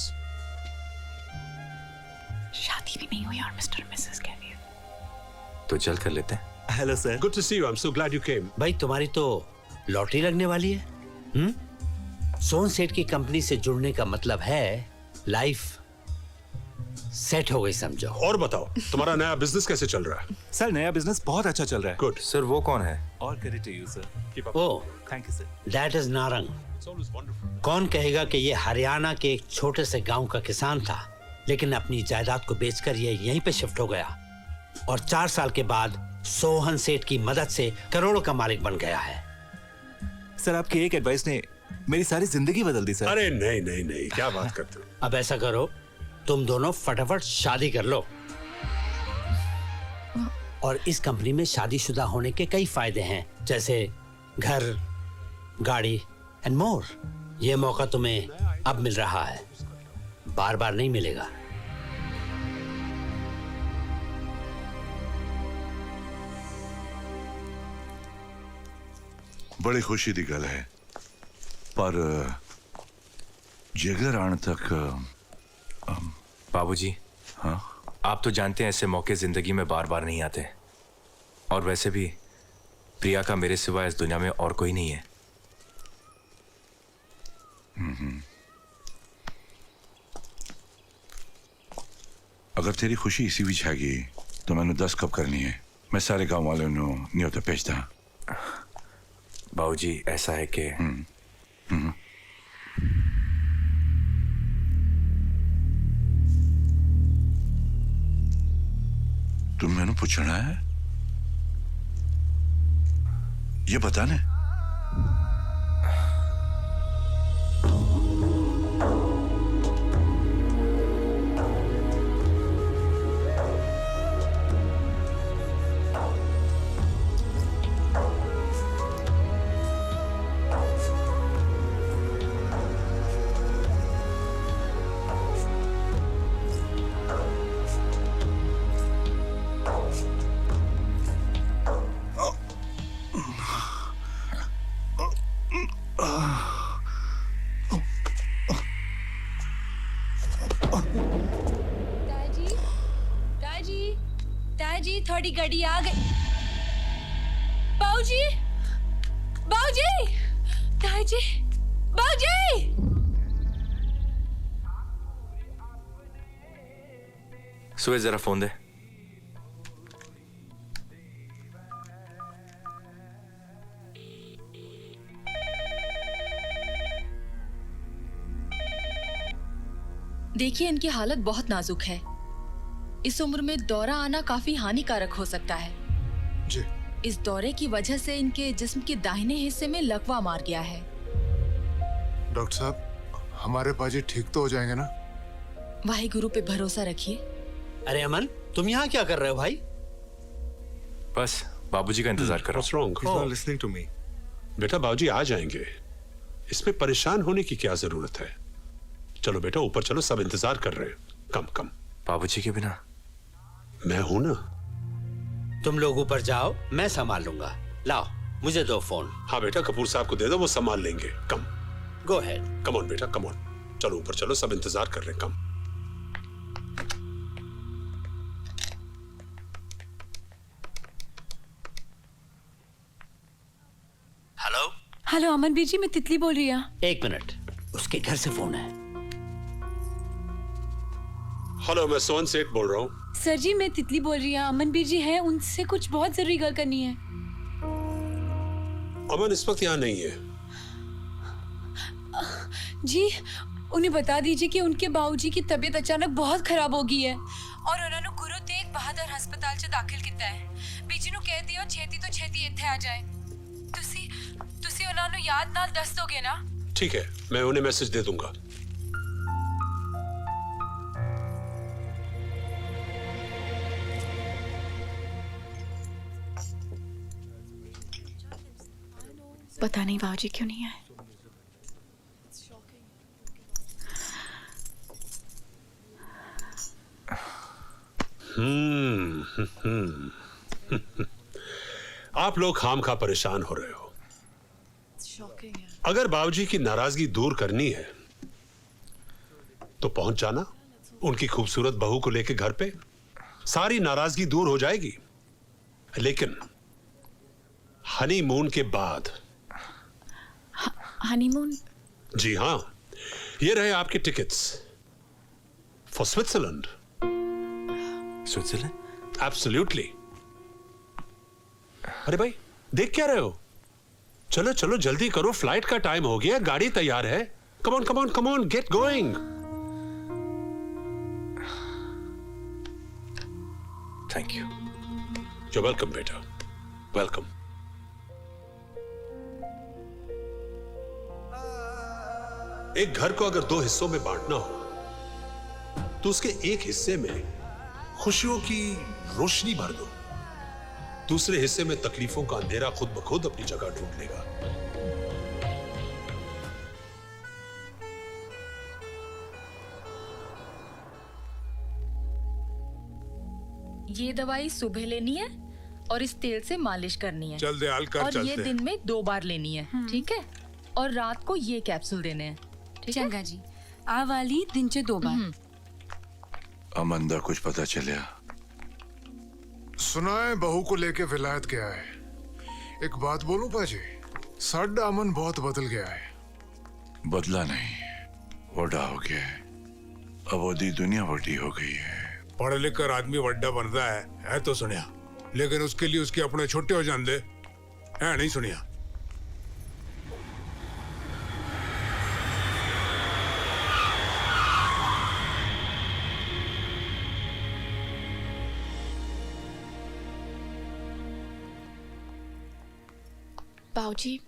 Speaker 12: शादी भी नहीं हुई और मिस्टर और मिसेस कह रही है।
Speaker 2: तो जल्द कर लेते हैं।
Speaker 20: Hello sir.
Speaker 9: Good to see you. I am so glad you came.
Speaker 20: भाई तुम्हारी तो लॉटरी लगने वाली है। सोन सेठ की कंपनी से जुड़ने का मतलब है लाइफ सेट हो गई समझो।
Speaker 9: और बताओ, तुम्हारा नया बिजनेस कैसे चल रहा है?
Speaker 2: सर नया बिजनेस बहुत अच्छा चल रहा है।
Speaker 9: गुड।
Speaker 2: सर वो कौन है? All credit to you sir.
Speaker 20: Oh,
Speaker 2: thank you sir.
Speaker 20: That is Narang. कौन कहेगा कि ये हरियाणा के एक छोटे से गांव का किसान था, लेकिन अपनी जायदाद को बेचकर ये यहीं पे शिफ्ट हो गया और 4 साल के बाद सोहन सेठ की मदद से करोड़ों का मालिक बन गया है।
Speaker 2: सर आपकी एक एडवाइस ने मेरी सारी जिंदगी बदल दी सर।
Speaker 9: अरे नहीं, क्या बात करते हो?
Speaker 20: अब ऐसा करो, तुम दोनों फटाफट शादी कर लो। और इस कंपनी में शादीशुदा होने के कई फायदे हैं, जैसे घर, गाड़ी एंड मोर। ये मौका तुम्हें अब मिल रहा है, बार बार नहीं मिलेगा।
Speaker 1: बड़ी खुशी दी गल है, पर जिगर आने तक
Speaker 2: बाबूजी।
Speaker 1: हाँ?
Speaker 2: आप तो जानते हैं ऐसे मौके जिंदगी में बार बार नहीं आते, और वैसे भी प्रिया का मेरे सिवा इस दुनिया में और कोई नहीं है।
Speaker 1: अगर तेरी खुशी इसी विच हैगी तो मैंने 10 कप करनी है। मैं सारे गांव वालों को न्योता भेजदा।
Speaker 2: बाबूजी ऐसा है कि
Speaker 1: तुम मैंने पूछना है, ये बता ने।
Speaker 16: थोड़ी गड़ी आ गई। बाऊजी, बाऊजी, ताजी, बाऊजी।
Speaker 2: सुबह जरा फोन दे।
Speaker 16: देखिए, इनकी हालत बहुत नाजुक है। इस उम्र में दौरा आना काफी हानिकारक हो सकता है।
Speaker 19: जी।
Speaker 16: इस दौरे की वजह से इनके जिस्म के दाहिने हिस्से में लकवा मार गया है।
Speaker 19: डॉक्टर साहब, हमारे पाजी ठीक तो हो जाएंगे ना?
Speaker 16: वाहिगुरु पे भरोसा रखिए।
Speaker 20: अरे अमन, तुम यहाँ क्या कर रहे हो भाई?
Speaker 2: बस बाबूजी का इंतजार कर रहा
Speaker 9: What's wrong?
Speaker 2: He's not listening to me.
Speaker 9: बेटा बाबूजी आ जाएंगे, इसमें परेशान होने की क्या जरूरत है? चलो बेटा ऊपर चलो, सब इंतजार कर रहे हैं। कम कम।
Speaker 2: बाबूजी के बिना
Speaker 9: मैं हूं ना।
Speaker 20: तुम लोग ऊपर जाओ, मैं संभाल लूंगा। लाओ मुझे दो फोन।
Speaker 9: हाँ बेटा, कपूर साहब को दे दो, वो संभाल लेंगे। कम
Speaker 20: गो अहेड।
Speaker 9: कम ऑन बेटा, कम ऑन। चलो ऊपर चलो, सब इंतजार कर रहे हैं। कम।
Speaker 20: हेलो
Speaker 16: हेलो अमन बीर जी, मैं तितली बोल रही हूँ।
Speaker 20: एक मिनट, उसके घर से फोन है।
Speaker 9: हेलो, मैं सोहन सेठ बोल रहा हूँ।
Speaker 16: सर जी, मैं तितली बोल रही हूँ। अमन बीर जी हैं, उनसे कुछ बहुत जरूरी गल करनी है।
Speaker 9: अमन इस वक्त यहाँ नहीं है।
Speaker 16: जी, उन्हें बता दीजिए कि उनके बाबूजी की तबीयत अचानक बहुत खराब हो गई है और उन्होंने गुरु तेग बहादुर हस्पताल च दाखिल किया है। बीजी ਨੂੰ ਕਹਿ ਦਿਓ ਛੇਤੀ ਤੋਂ ਛੇਤੀ ਇੱਥੇ ਆ ਜਾਏ। ਤੁਸੀਂ ਉਹਨਾਂ ਨੂੰ याद नाल दस दोगे ना?
Speaker 9: ठीक है, मैं उन्हें मैसेज दे दूंगा।
Speaker 12: पता नहीं बाबूजी क्यों नहीं आए।
Speaker 9: आप लोग खामखा परेशान हो रहे हो। अगर बाबूजी की नाराजगी दूर करनी है तो पहुंच जाना उनकी खूबसूरत बहू को लेकर घर पे, सारी नाराजगी दूर हो जाएगी। लेकिन हनीमून के बाद।
Speaker 12: हनीमून?
Speaker 9: जी हाँ, ये रहे आपके tickets for Switzerland.
Speaker 2: Switzerland?
Speaker 9: Absolutely. अरे भाई, देख क्या रहे हो? चलो चलो जल्दी करो, फ्लाइट का टाइम हो गया, गाड़ी तैयार है। Come on come on come on, get going.
Speaker 2: Thank you.
Speaker 9: You welcome बेटा, वेलकम। एक घर को अगर दो हिस्सों में बांटना हो तो उसके एक हिस्से में खुशियों की रोशनी भर दो, दूसरे हिस्से में तकलीफों का अंधेरा खुद ब खुद अपनी जगह ढूंढ लेगा।
Speaker 16: ये दवाई सुबह लेनी है और इस तेल से मालिश करनी है।
Speaker 4: चल दयाल कर,
Speaker 16: और
Speaker 4: चलते
Speaker 16: ये दिन में 2 बार लेनी है, ठीक है? और रात को ये कैप्सूल देने हैं, ठीक है?
Speaker 12: चंगा जी, आ वाली दिन च 2 बार।
Speaker 19: अमंदा कुछ पता चलिया? सुना है बहू को लेके विलायत गया है। एक बात बोलूं पाजी, साडा अमन बहुत बदल गया है। बदला नहीं, बड़ा हो गया है। अब ओदी दुनिया बड़ी हो गई है।
Speaker 4: पढ़ लिख कर आदमी वड्डा बनता है तो सुनिया, लेकिन उसके लिए उसके अपने छोटे हो जाते है नहीं सुनिया।
Speaker 12: बाबूजी।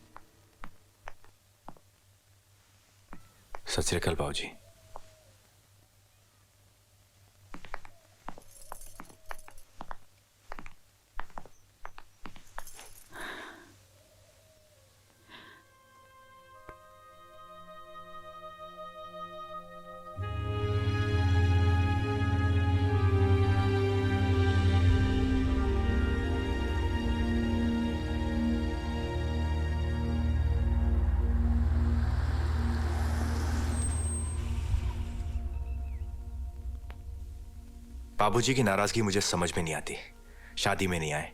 Speaker 2: सत श्री अकाल बाबूजी। बाबूजी की नाराजगी मुझे समझ में नहीं आती। शादी में नहीं आए,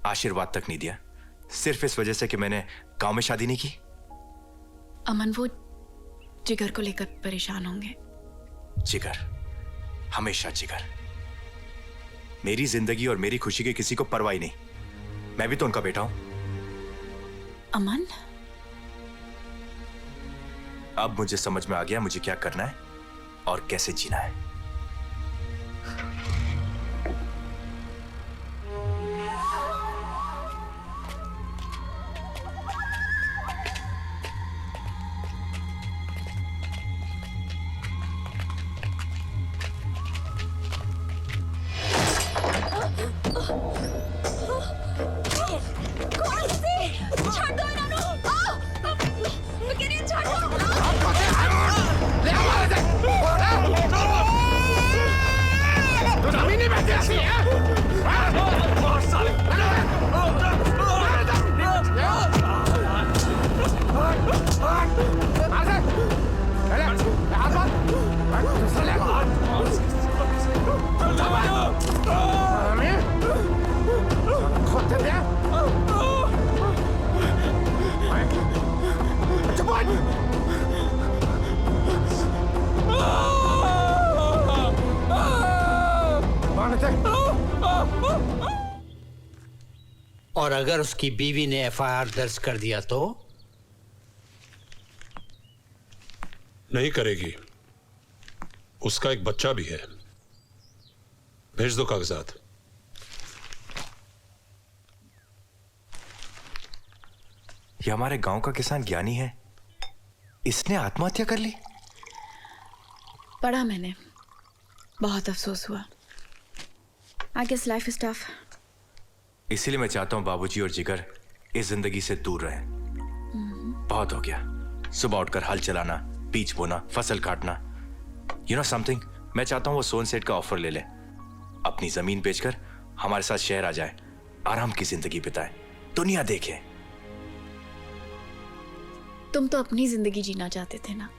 Speaker 2: आशीर्वाद तक नहीं दिया, सिर्फ इस वजह से कि मैंने गांव में शादी नहीं की।
Speaker 12: अमन वो जिगर को लेकर परेशान होंगे।
Speaker 2: जिगर, हमेशा जिगर। मेरी जिंदगी और मेरी खुशी की किसी को परवाह नहीं। मैं भी तो उनका बेटा हूं।
Speaker 12: अमन,
Speaker 2: अब मुझे समझ में आ गया मुझे क्या करना है और कैसे जीना है।
Speaker 20: और अगर उसकी बीवी ने एफआईआर दर्ज कर दिया तो?
Speaker 9: नहीं करेगी। उसका एक बच्चा भी है। भेज दो कागजात।
Speaker 2: ये हमारे गांव का किसान ज्ञानी है, इसने आत्महत्या कर ली।
Speaker 12: पढ़ा मैंने, बहुत अफसोस हुआ। I guess life is tough.
Speaker 2: इसीलिए मैं चाहता हूं बाबूजी और जिगर इस जिंदगी से दूर रहें। बहुत हो गया, सुबह उठकर हल चलाना, बीज बोना, फसल काटना। यू नो समथिंग, मैं चाहता हूं वो सोन सेठ का ऑफर ले ले, अपनी जमीन बेचकर हमारे साथ शहर आ जाए, आराम की जिंदगी बिताए, दुनिया देखे।
Speaker 12: तुम तो अपनी जिंदगी जीना चाहते थे ना?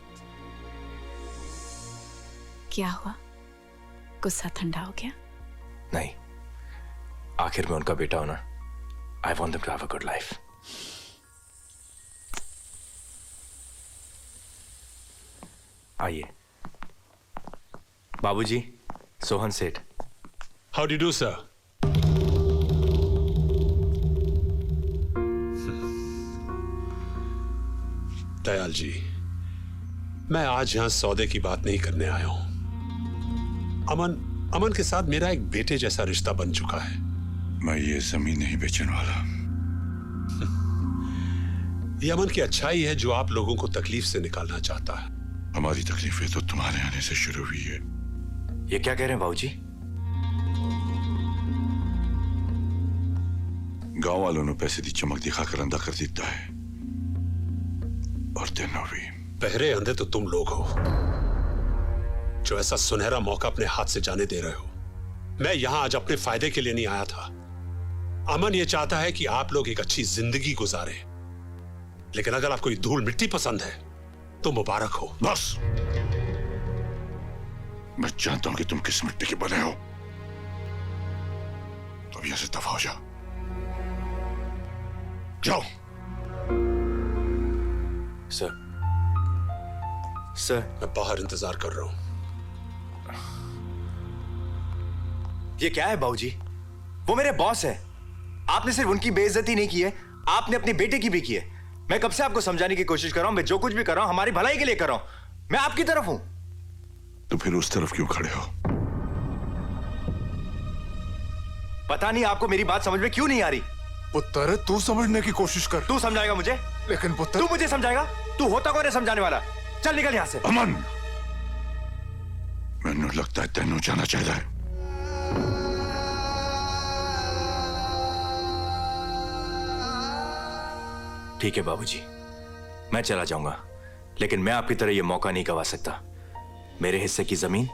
Speaker 12: क्या हुआ? गुस्सा ठंडा हो गया?
Speaker 2: नहीं, आखिर में उनका बेटा होना। I want them to have a good life. आइए बाबूजी, Sohan Seth.
Speaker 9: How do do sir? Dayal ji, मैं आज यहां सौदे की बात नहीं करने आया हूं। अमन के साथ मेरा एक बेटे जैसा रिश्ता बन चुका है।
Speaker 19: मैं ये जमीन नहीं बेचने वाला।
Speaker 9: ये अमन की अच्छाई है जो आप लोगों को तकलीफ से निकालना चाहता है।
Speaker 19: हमारी तकलीफें तो तुम्हारे आने से शुरू हुई है।
Speaker 2: ये क्या कह रहे हैं बाबूजी?
Speaker 19: गांव वालों ने पैसे की चमक दिखाकर अंधा कर देता है, और तेनों भी।
Speaker 9: पहरे अंधे तो तुम लोग हो जो ऐसा सुनहरा मौका अपने हाथ से जाने दे रहे हो। मैं यहां आज अपने फायदे के लिए नहीं आया था। अमन ये चाहता है कि आप लोग एक अच्छी जिंदगी गुजारें, लेकिन अगर आपको ये धूल मिट्टी पसंद है तो मुबारक हो।
Speaker 19: बस, मैं जानता हूं कि तुम किस मिट्टी के बने हो, तो यहां से दफा हो जाओ। जाओ।
Speaker 2: सर,
Speaker 9: मैं बाहर इंतजार कर रहा हूं।
Speaker 2: ये क्या है बाबूजी? वो मेरे बॉस है। आपने सिर्फ उनकी बेइज्जती नहीं की है, आपने अपने बेटे की भी की है। मैं कब से आपको समझाने की कोशिश कर रहा हूं, मैं जो कुछ भी कर रहा हूं हमारी भलाई के लिए कर रहा हूं। मैं आपकी तरफ हूं।
Speaker 19: तो फिर उस तरफ क्यों खड़े हो?
Speaker 2: पता नहीं आपको मेरी बात समझ में क्यों नहीं आ रही।
Speaker 19: पुत्र, तू समझने की कोशिश कर।
Speaker 2: तू समझाएगा मुझे?
Speaker 19: लेकिन पुत्र,
Speaker 2: तू मुझे समझाएगा? तू होता कौन है समझाने वाला? चल निकल यहां से।
Speaker 19: अमन, मैंने लगता है तेनू जाना चाहिए।
Speaker 2: ठीक है बाबूजी, मैं चला जाऊंगा, लेकिन मैं आपकी तरह यह मौका नहीं गवा सकता। मेरे हिस्से की जमीन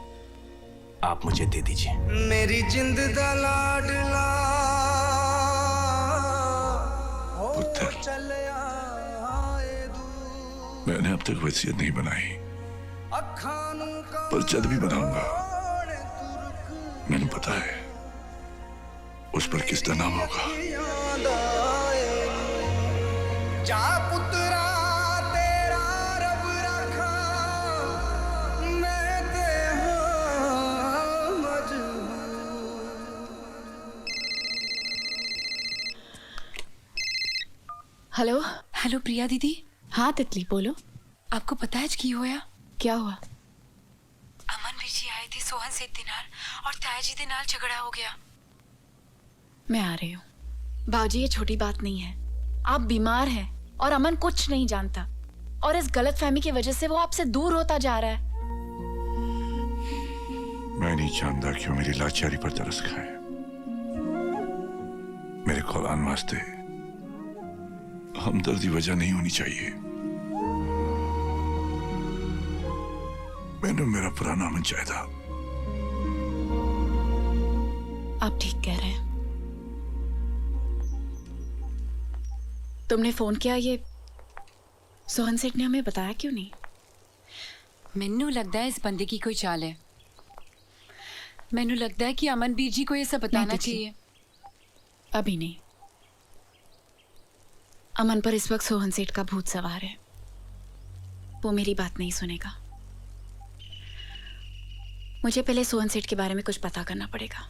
Speaker 2: आप मुझे दे दीजिए।
Speaker 6: मेरी जिंद दा लाडला
Speaker 19: मैंने अब तक वसीयत नहीं बनाई, पर जल्द भी बनाऊंगा। मैंने पता है उस पर किसका नाम होगा।
Speaker 6: जा पुत्रा तेरा रब रखा, मैं ते हां मजबूर।
Speaker 12: हेलो
Speaker 16: हेलो प्रिया दीदी।
Speaker 12: हाँ तितली, बोलो।
Speaker 16: आपको पता है आज की होया?
Speaker 12: क्या हुआ?
Speaker 16: सोहन सेठ दे नाल और ताया जी दे नाल झगड़ा हो गया।
Speaker 12: मैं आ रही हूँ। बाबूजी, ये छोटी बात नहीं है। आप बीमार हैं और अमन कुछ नहीं जानता, और इस गलतफहमी की वजह से वो आपसे दूर होता जा रहा है।
Speaker 19: मैं नहीं जानता क्यों मेरी लाचारी पर तरस खाए। मेरे कौलान वास्ते हमदर्दी वजह नहीं होनी चाहिए। मैंने मेरा पुराना मन चाहा था।
Speaker 12: आप ठीक कह रहे हैं। तुमने फोन किया, ये सोहन सेठ ने हमें बताया क्यों नहीं?
Speaker 16: मैनू लगता है इस बंदे की कोई चाल है। मैनू लगता है कि अमनवीर जी को ये सब बताना चाहिए।
Speaker 12: अभी नहीं। अमन पर इस वक्त सोहन सेठ का भूत सवार है। वो मेरी बात नहीं सुनेगा। मुझे पहले सोहन सेठ के बारे में कुछ पता करना पड़ेगा।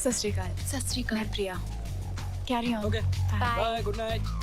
Speaker 12: सत श्री अकाल।
Speaker 16: सत श्री अकाल।
Speaker 12: मैं Priya. Carry on.
Speaker 15: Okay, bye, good night.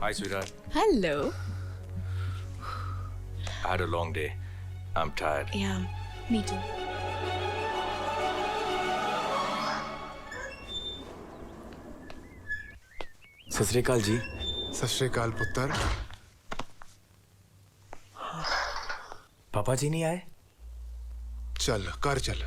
Speaker 2: Hi, sweetheart.
Speaker 12: Hello.
Speaker 2: I had a long day. I'm tired.
Speaker 12: Yeah, me too.
Speaker 2: सत श्री अकाल जी।
Speaker 19: सत श्री अकाल पुत्र।
Speaker 2: पापा जी नहीं आए?
Speaker 19: चल कर चल।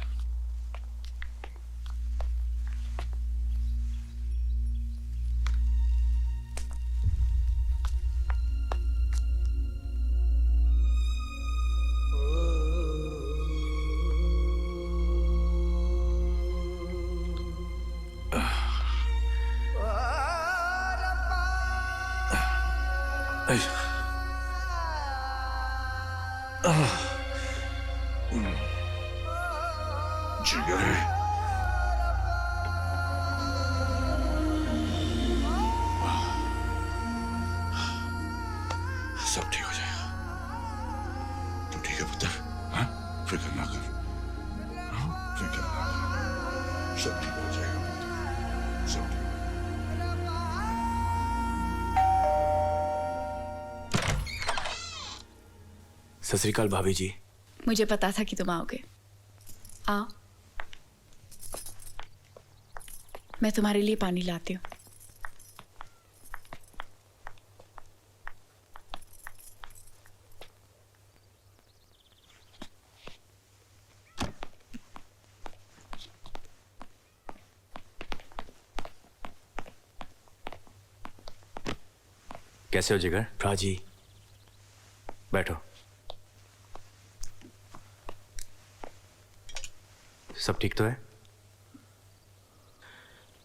Speaker 19: जिगर है। सब ठीक हो जाएगा। तू ठीक है पुत्र? हाँ? फिक्र ना कर। हाँ? फिक्र ना कर। सब ठीक हो जाएगा पुत्र। सब ठीक।
Speaker 2: सत श्री अकाल भाभी जी।
Speaker 12: मुझे पता था कि तुम आओगे। आओ, मैं तुम्हारे लिए पानी लाती हूँ।
Speaker 2: कैसे हो जिगर? प्राजी, बैठो। सब ठीक तो है?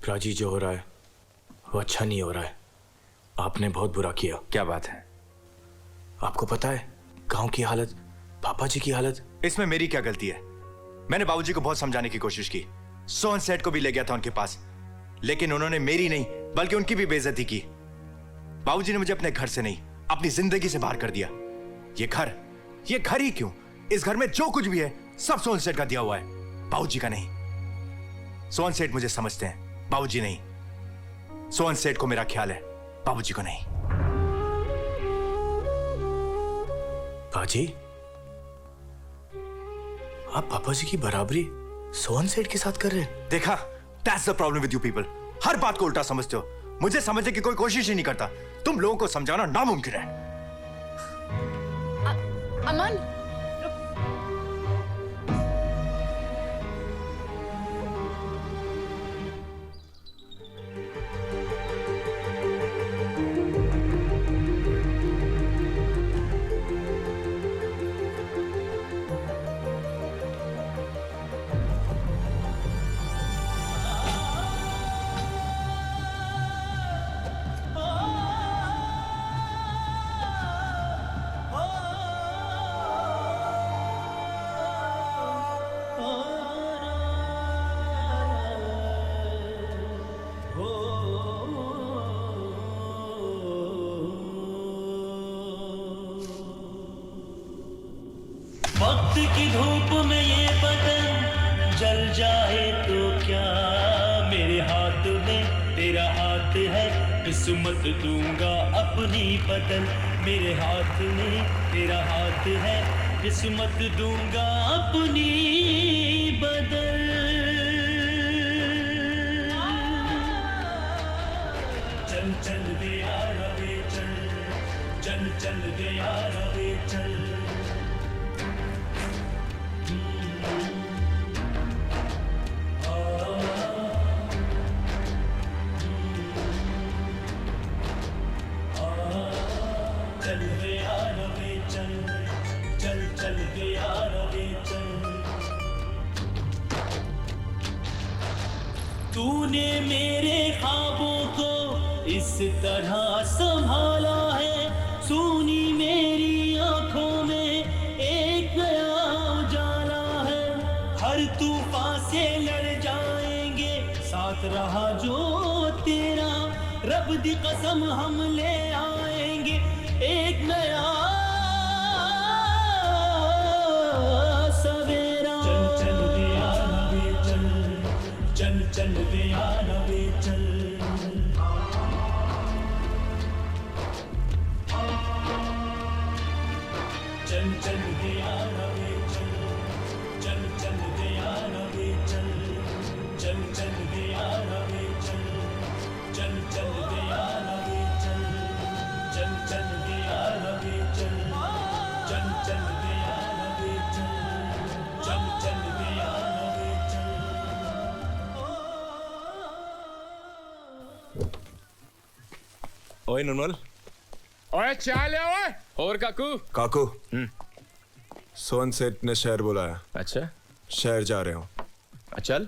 Speaker 2: प्राजी, जो हो रहा है वो अच्छा नहीं हो रहा है। आपने बहुत बुरा किया। क्या बात है? आपको पता है गांव की हालत, पापा जी की हालत। इसमें मेरी क्या गलती है? मैंने बाबूजी को बहुत समझाने की कोशिश की। सोहन सेठ को भी ले गया था उनके पास, लेकिन उन्होंने मेरी नहीं बल्कि उनकी भी बेइज्जती की। बाबूजी ने मुझे अपने घर से नहीं, अपनी जिंदगी से बाहर कर दिया। ये घर ही क्यों? इस घर में जो कुछ भी है सब सोहन सेठ का दिया हुआ है, बाबूजी का नहीं। सोहन सेठ मुझे समझते हैं, बाबूजी नहीं। सोहन सेठ को मेरा ख्याल है, बाबूजी को नहीं। बाजी, आप पापा जी की बराबरी सोहन सेठ के साथ कर रहे हैं। देखा, that's the problem with you people. हर बात को उल्टा समझते हो। मुझे समझने की कोई कोशिश ही नहीं करता। तुम लोगों को समझाना नामुमकिन है।
Speaker 12: अमन,
Speaker 14: वक्त की धूप में ये बदन जल जाए तो क्या, मेरे हाथ में तेरा हाथ है, किस्मत दूंगा अपनी बदल। मेरे हाथ में तेरा हाथ है, किस्मत दूंगा अपनी बदल। चल चल दे यार वे चल, चल चल दे यार वे चल। चल दे यार वे चल, चल चल दे यार वे चल। तूने मेरे ख्वाबों को इस तरह संभाला है, सुनी मेरी आंखों में एक नया उजाला है। हर तूफान से लड़ जाएंगे, साथ रहा जो तेरा, रब दी कसम हम ले आएंगे एक नया सवेरा। चल चल दे यार वे चल, चल चल दे यार वे चल। चल चल दे यार वे चल, चल चल दे यार वे चल, चल चल दे यार वे चल, चल चल दे यार वे चल, चल चल दे यार वे चल, चल चल दे यार वे चल, चल चल दे यार वे चल।
Speaker 3: ओए निर्मल,
Speaker 15: ओए चाय ले ओए। और काकू?
Speaker 3: काकू, सोन सेठ ने शहर बुलाया।
Speaker 15: अच्छा,
Speaker 3: शहर जा रहे हो।
Speaker 15: चल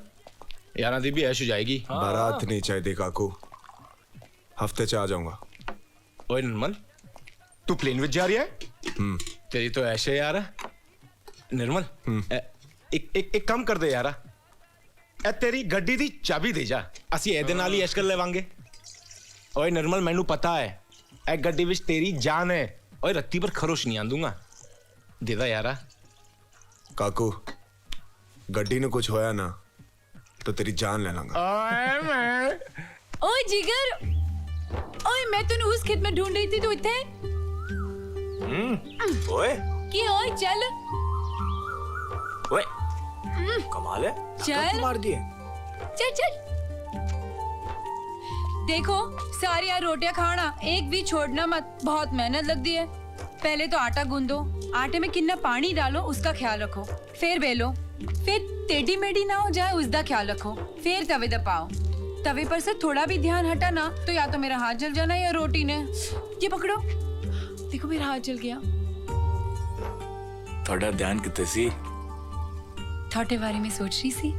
Speaker 15: यार, दी भी ऐश हो जाएगी।
Speaker 3: बारात नहीं चाहिए काकू, हफ्ते से आ जाऊंगा।
Speaker 2: ओए निर्मल, तू प्लेन विच जा रही है?
Speaker 15: तेरी तो ऐश है यार।
Speaker 2: निर्मल, एक काम कर दे यार, ए तेरी गड्डी दी चाबी दे जा, ਅਸੀਂ ਇਹਦੇ ਨਾਲ ਹੀ ਐਸ਼ ਕਰ ਲਵਾਂਗੇ। ओए निर्मल, मैनू पता है ए गड्डी विच तेरी जान है। ओए रत्ती पर खरोश नहीं आंदूंगा, दे दा यारा।
Speaker 3: काकू, गड्डी ने कुछ होया ना तो तेरी जान ले लांगा।
Speaker 16: ओए जिगर, ओए मैं तन्नू उस खेत में ढूंढ रही थी, तू इत्थे?
Speaker 2: ओए
Speaker 16: की ओए चल।
Speaker 2: ओए कमाल है,
Speaker 16: चल
Speaker 2: मार दिए।
Speaker 16: चल चल। देखो सारी यार रोटियां खाना, एक भी छोड़ना मत, बहुत मेहनत लगती है। पहले तो आटा गूंदो, आटे में कितना पानी डालो उसका ख्याल रखो, फिर बेलो, फिर टेढ़ी मेढ़ी ना हो जाए उसका ख्याल रखो, फिर तवे दबाओ। तवे पर से थोड़ा भी ध्यान हटा ना तो या तो मेरा हाथ जल जाना या रोटी ने। ये पकड़ो, देखो मेरा हाथ जल गया।
Speaker 3: थोड़ा ध्यान कितने सी?
Speaker 16: थोड़े बारे में सोच रही सी।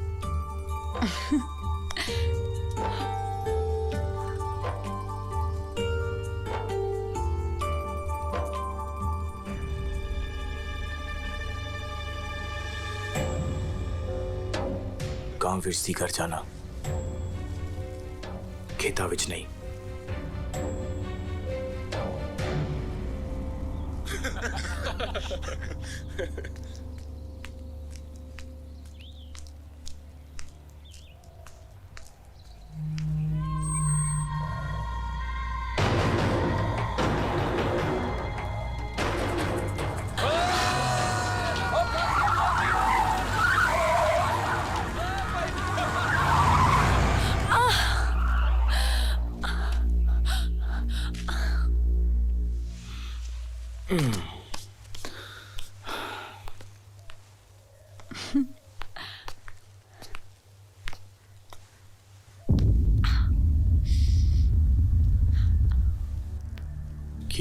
Speaker 2: गांव विच सी घर जाना, खेता विच नहीं।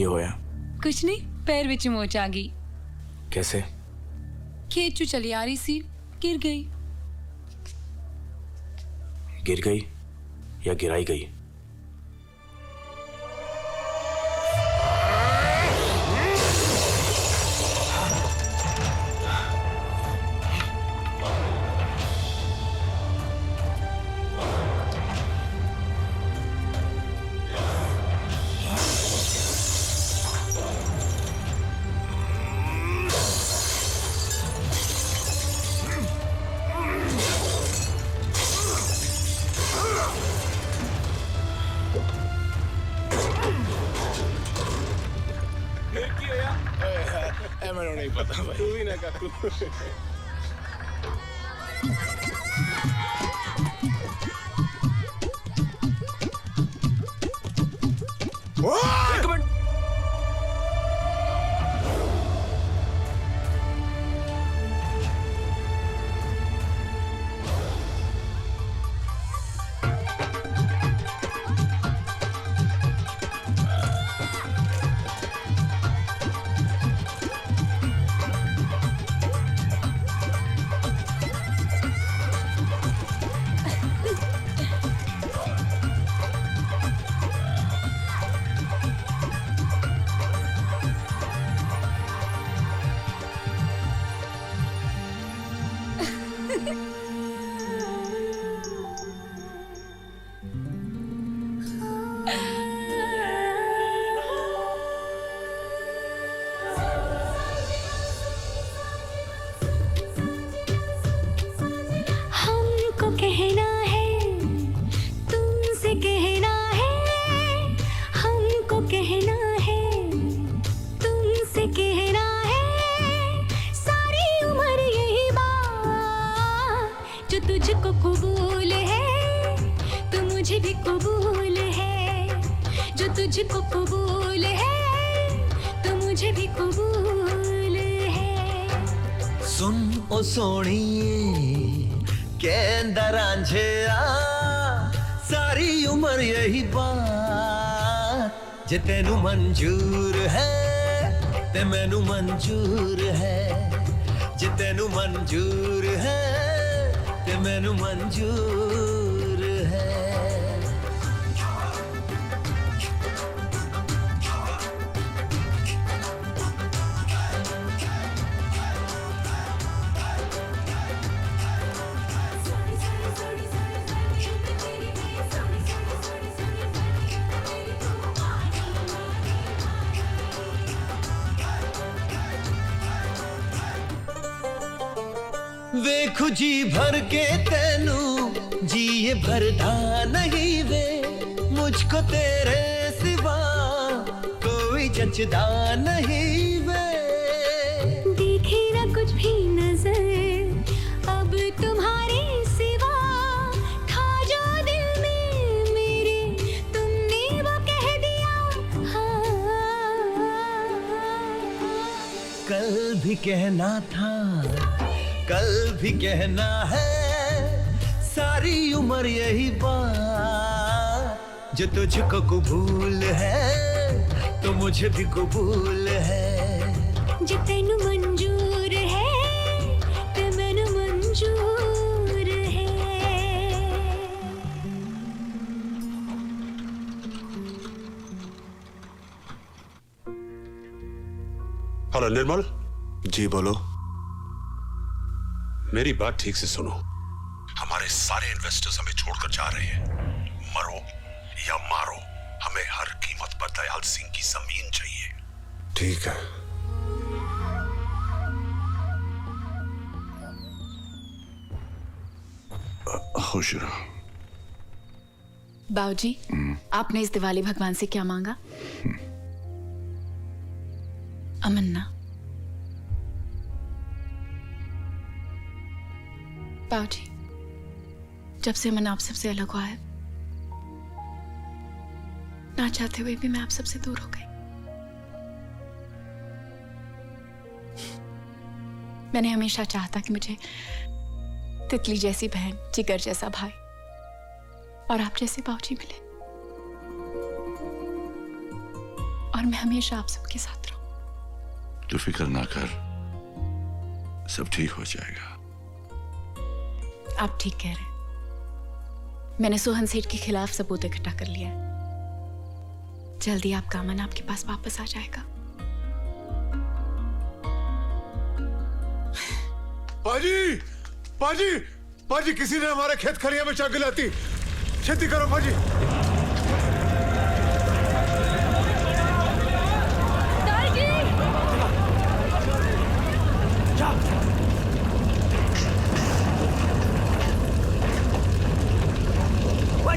Speaker 2: होया?
Speaker 16: कुछ नहीं, पैर विच मोच आ गई।
Speaker 2: कैसे?
Speaker 16: खेत चू चली आ रही सी, गिर गई।
Speaker 2: गिर गई या गिराई गई?
Speaker 15: की हो यार मैंने नहीं पता भाई तू भी ना काकू
Speaker 11: एक मिनट
Speaker 21: हमको कहना है तुमसे कहना है हमको कहना है तुमसे कहना है सारी उम्र यही बात जो तुझको कबूल है तो मुझे भी कबूल है जो तुझको कबूल है तो मुझे भी कबूल है
Speaker 22: सुन ओ सोणिए कहंदा रांझिया सारी उम्र यही बात जे तेनू मंजूर है ते मैनू मंजूर है जे तेनू मंजूर है ते मैनू मंजूर है वेखो जी भर के तेनू जिए भरदा नहीं वे मुझको तेरे सिवा कोई जचदा नहीं वे
Speaker 21: देखे ना कुछ भी नजर अब तुम्हारे सिवा था जो दिल में मेरे तुमने वो कह दिया
Speaker 22: कल भी कहना था कल भी कहना है सारी उम्र यही बात जो तुझको कबूल है तो मुझे भी कबूल है
Speaker 21: जो तेनू मंजूर है ते मैनू मंजूर है
Speaker 9: हेलो निर्मल
Speaker 3: जी बोलो
Speaker 9: मेरी बात ठीक से सुनो हमारे सारे इन्वेस्टर्स हमें छोड़कर जा रहे हैं मरो या मारो हमें हर कीमत पर दयाल सिंह की जमीन चाहिए
Speaker 3: ठीक है
Speaker 19: खुश रहो
Speaker 12: बाबूजी आपने इस दिवाली भगवान से क्या मांगा अमन ना बाबूजी जब से मन आप सबसे अलग हुआ है ना चाहते हुए भी मैं आप सबसे दूर हो गई मैंने हमेशा चाहा कि मुझे तितली जैसी बहन जिगर जैसा भाई और आप जैसे बाबूजी मिले और मैं हमेशा आप सबके साथ रहूं
Speaker 19: तू फिक्र ना कर सब ठीक हो जाएगा
Speaker 12: आप ठीक कह रहे हैं मैंने सोहन सेठ के खिलाफ सबूत इकट्ठा कर लिया है जल्दी आपका अमन आपके पास वापस आ जाएगा
Speaker 19: पाजी पाजी पाजी किसी ने हमारे खेत खलिया में चाक गिलाती खेती करो पाजी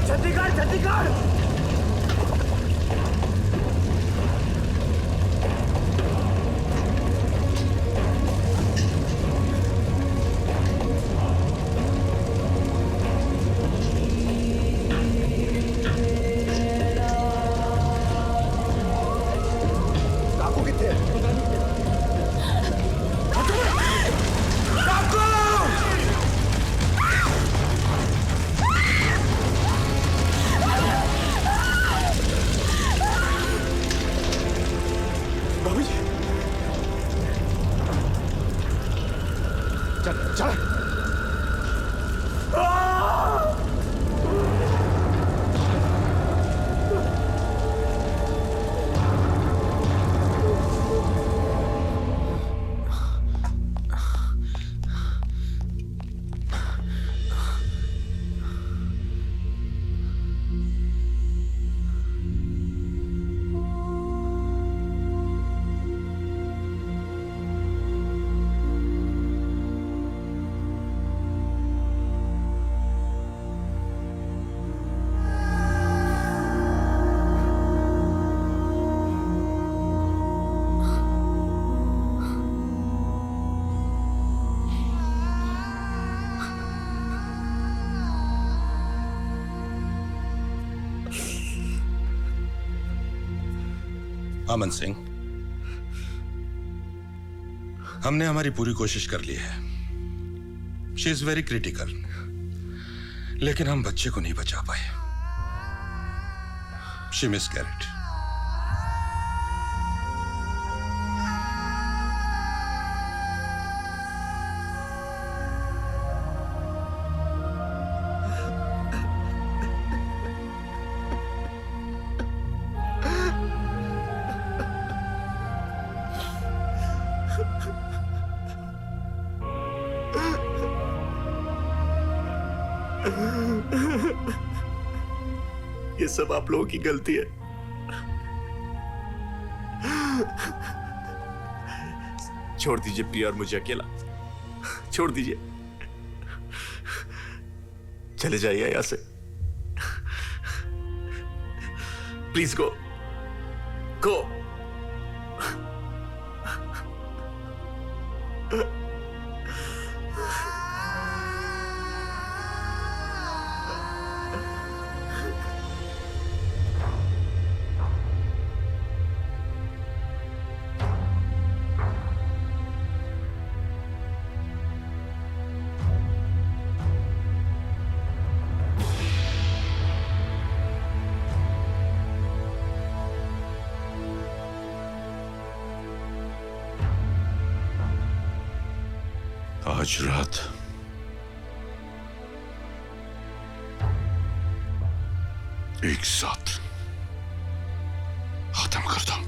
Speaker 11: छत्तीसगढ़ छत्तीसगढ़
Speaker 2: चल चल।
Speaker 5: अमन सिंह, हमने हमारी पूरी कोशिश कर ली है। शी इज वेरी क्रिटिकल, लेकिन हम बच्चे को नहीं बचा पाए। शी मिसकैरेड।
Speaker 2: ये सब आप लोगों की गलती है। छोड़ दीजिए प्रिया और मुझे अकेला, छोड़ दीजिए, चले जाइए यहां से, प्लीज गो गो।
Speaker 19: आज रात एक साथ खत्म करता हूं।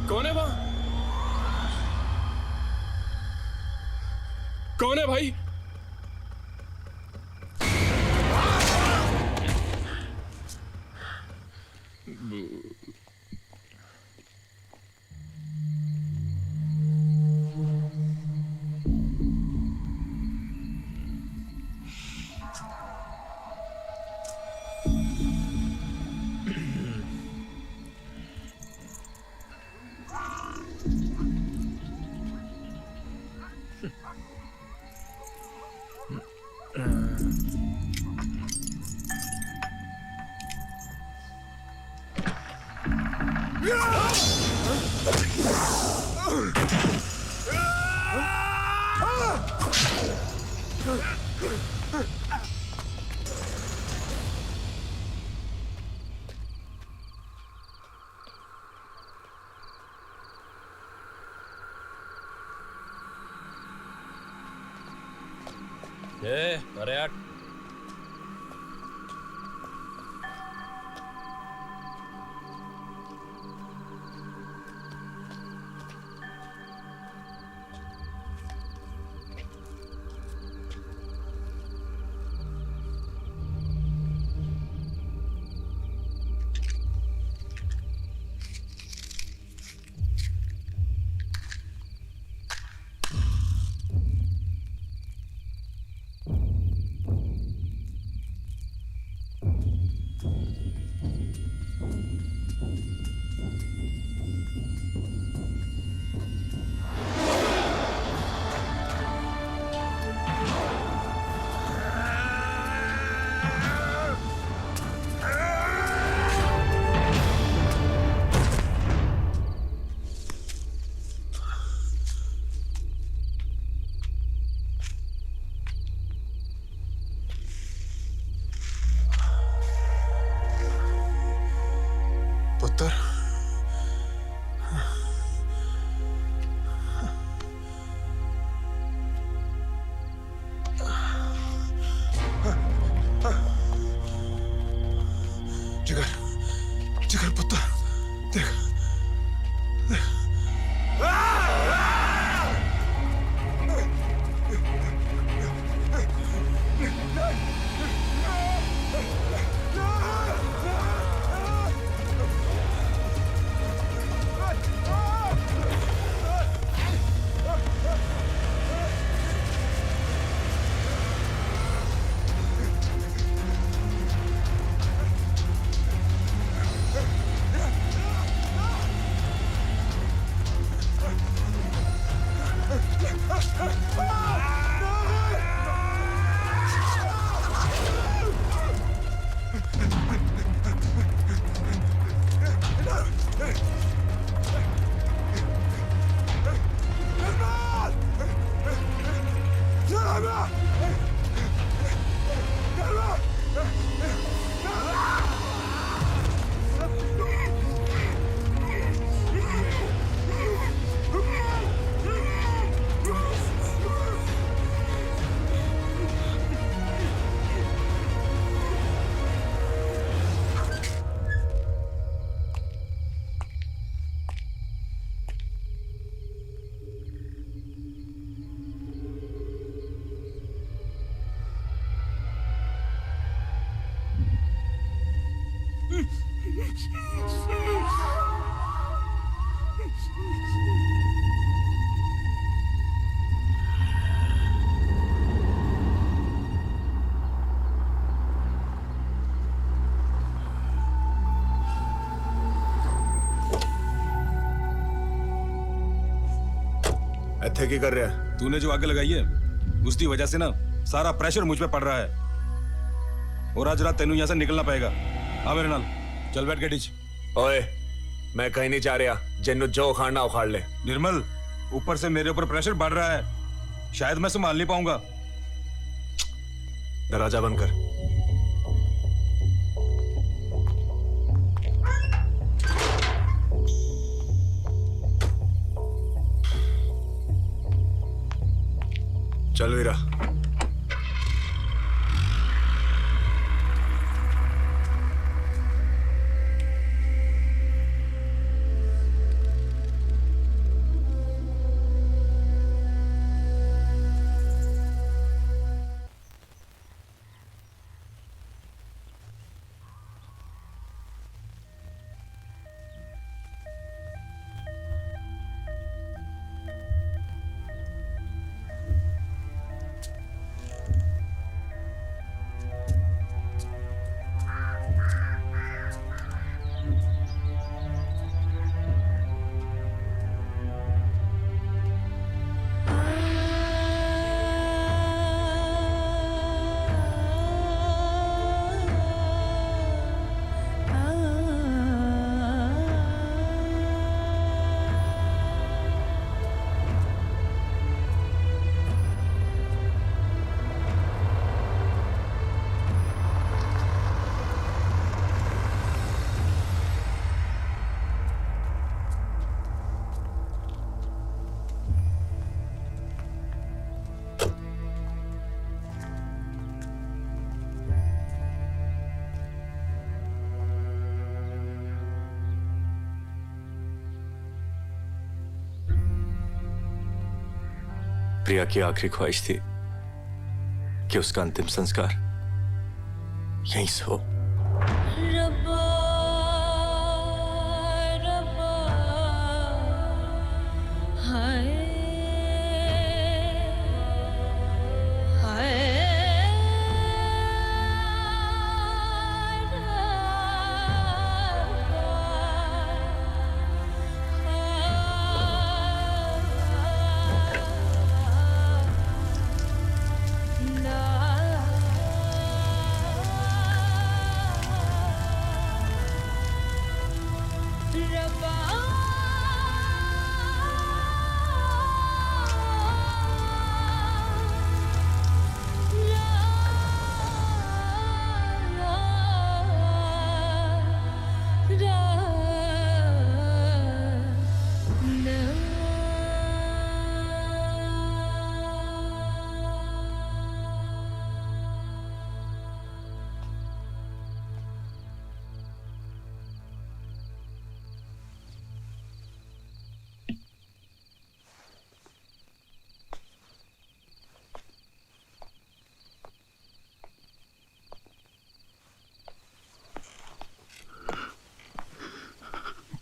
Speaker 18: कौन है वहां? कौन है भाई?
Speaker 15: अरे यार
Speaker 19: पुत्र जिगर जिगर पुत्र देख
Speaker 3: ਇੱਥੇ ਕੀ ਕਰ ਰਿਹਾ?
Speaker 10: तूने जो आग लगाई है उसकी वजह से ना सारा प्रेशर मुझ पे पड़ रहा है और आज रात तेनू यहाँ से निकलना पड़ेगा। आ मेरे नाल चल बैठ गड्डी च।
Speaker 3: ओए मैं कहीं नहीं जा रहा, जिन्नू जो उखाड़ना उखाड़ ले।
Speaker 10: निर्मल ऊपर से मेरे ऊपर प्रेशर बढ़ रहा है, शायद मैं संभाल नहीं पाऊंगा।
Speaker 3: दरवाजा बंद कर। चल वीरा।
Speaker 2: प्रिया की आखिरी ख्वाहिश थी कि उसका अंतिम संस्कार यहीं से हो।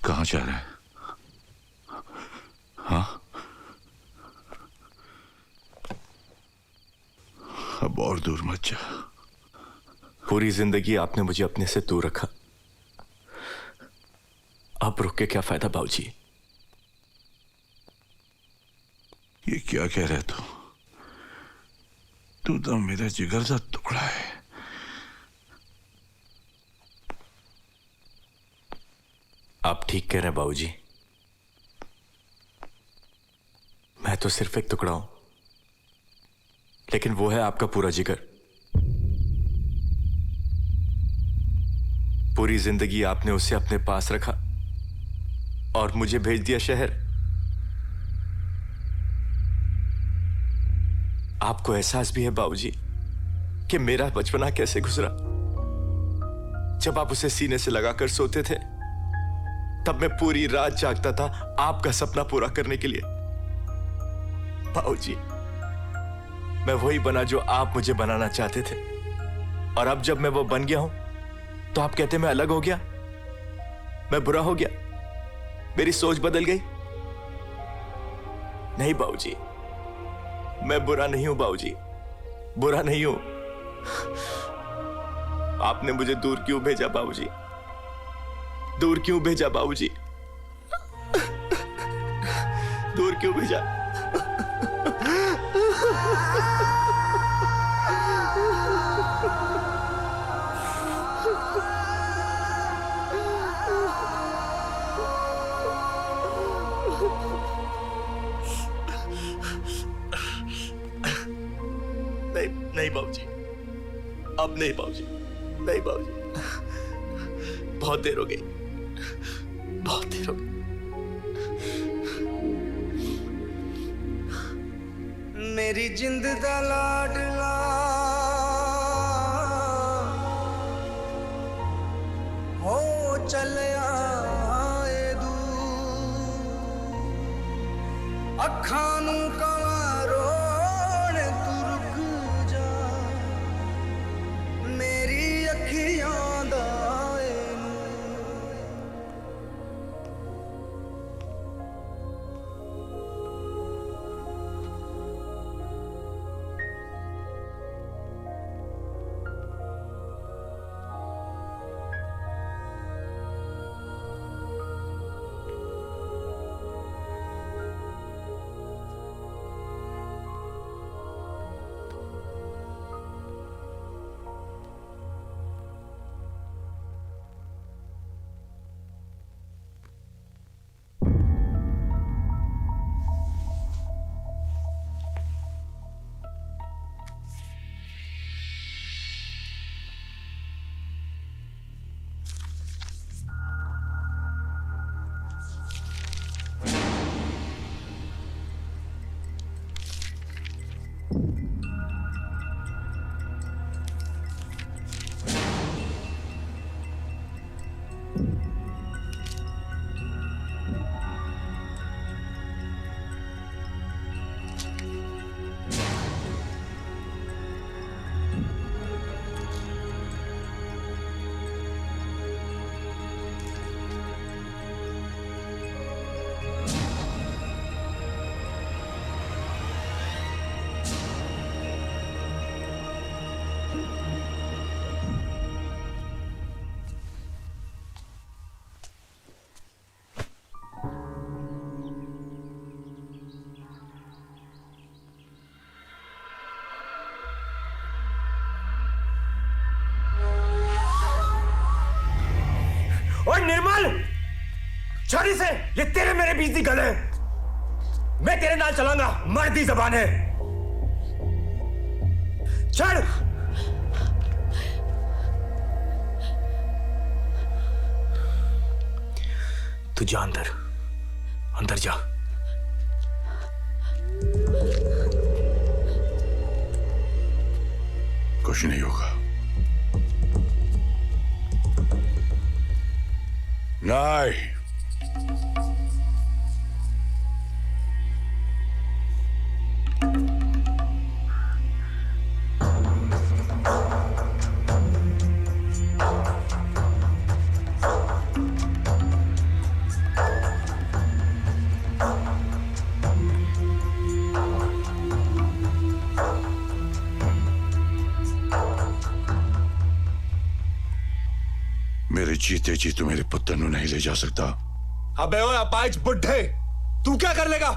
Speaker 10: कहाँ जा रहा है? हाँ, अब और दूर मत जा।
Speaker 2: पूरी जिंदगी आपने मुझे अपने से दूर रखा, अब रुक के क्या फायदा बाबूजी?
Speaker 10: ये क्या कह रहा है तू? तू तो मेरा जिगर का टुकड़ा है।
Speaker 2: आप ठीक कह रहे हैं बाबूजी। मैं तो सिर्फ एक टुकड़ा हूं, लेकिन वो है आपका पूरा जिगर। पूरी जिंदगी आपने उसे अपने पास रखा और मुझे भेज दिया शहर। आपको एहसास भी है बाबूजी कि मेरा बचपना कैसे गुजरा। जब आप उसे सीने से लगाकर सोते थे, तब मैं पूरी रात जागता था आपका सपना पूरा करने के लिए। बाबूजी, मैं वही बना जो आप मुझे बनाना चाहते थे, और अब जब मैं वो बन गया हूं तो आप कहते मैं अलग हो गया, मैं बुरा हो गया, मेरी सोच बदल गई। नहीं बाबूजी, मैं बुरा नहीं हूं बाबूजी, बुरा नहीं हूं। आपने मुझे दूर क्यों भेजा बाबूजी? दूर क्यों भेजा बाबूजी? दूर क्यों भेजा? नहीं नहीं बाबूजी, अब नहीं बाबूजी, नहीं बाबूजी, बहुत देर हो गई, बहुत देर हो गई।
Speaker 7: मेरी जिंद दा लाडला हो चलिया ए दूर, अखां नूं कवां रोण तू रुक जा, मेरी अखियां दा
Speaker 2: है ये तेरे मेरे बीच दी गल है। मैं तेरे नाल चलांगा, मर्द दी जबान है। चढ़। तू जा अंदर, अंदर जा।
Speaker 19: कुछ नहीं होगा। नहीं। मेरे जीते जी तू मेरे पुत्र नु नहीं ले जा सकता।
Speaker 3: अबे ओए अपाइच बुड्ढे, तू क्या कर लेगा?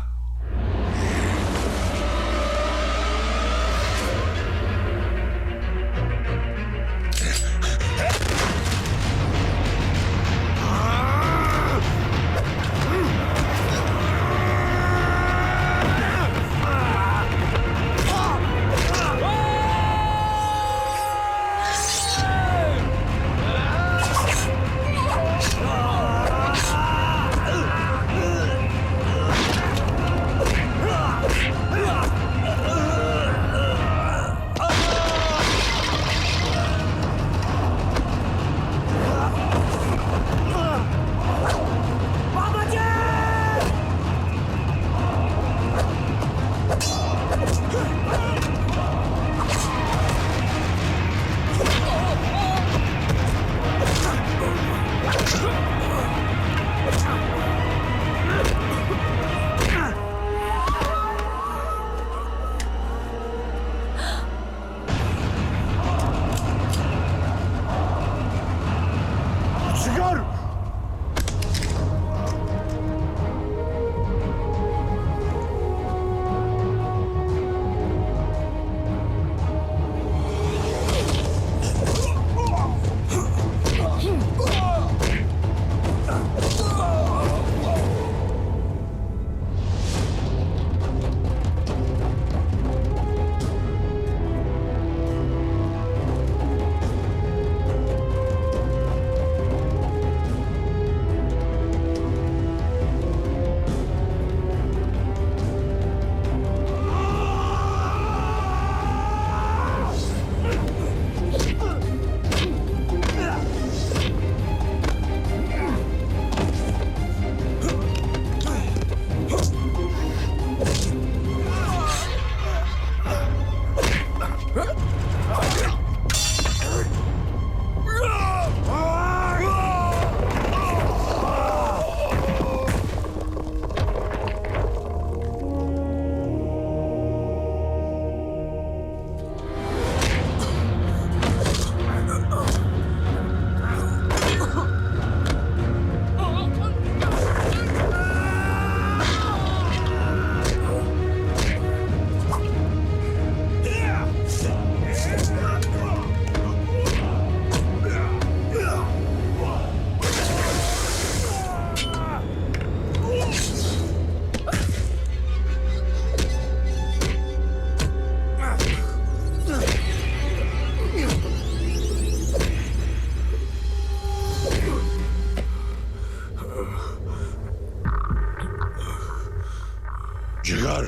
Speaker 19: जिगर,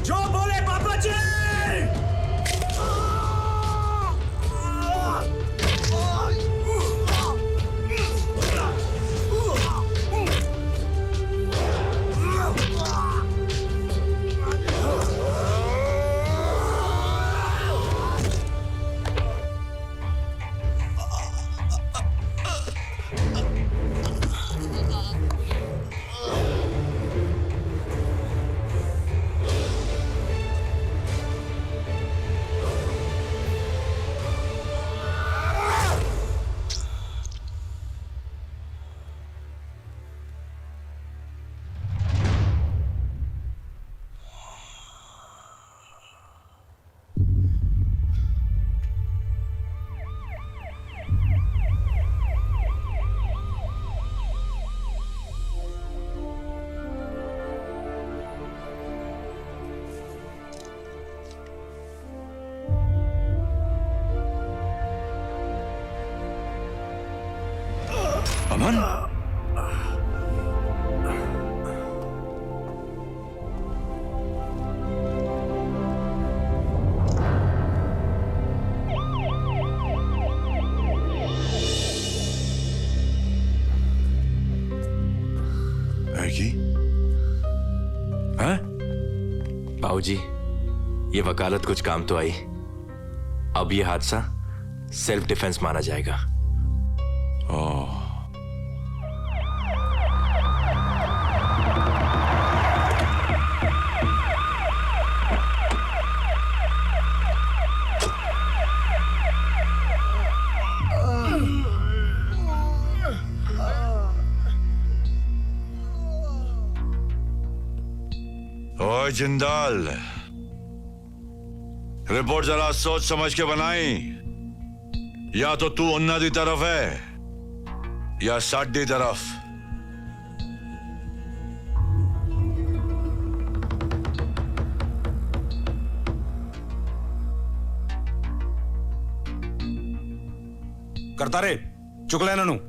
Speaker 2: जो बोले पापा जी।
Speaker 5: अमन,
Speaker 2: बाबूजी, ये वकालत कुछ काम तो आई। अब ये हादसा सेल्फ डिफेंस माना जाएगा।
Speaker 5: ओह, ओए जिंदाल, रिपोर्ट जरा सोच समझ के बनाई। या तो तू उन्ना दी तरफ है या साडी तरफ।
Speaker 10: करता रे चुक ले इन्हां नूं।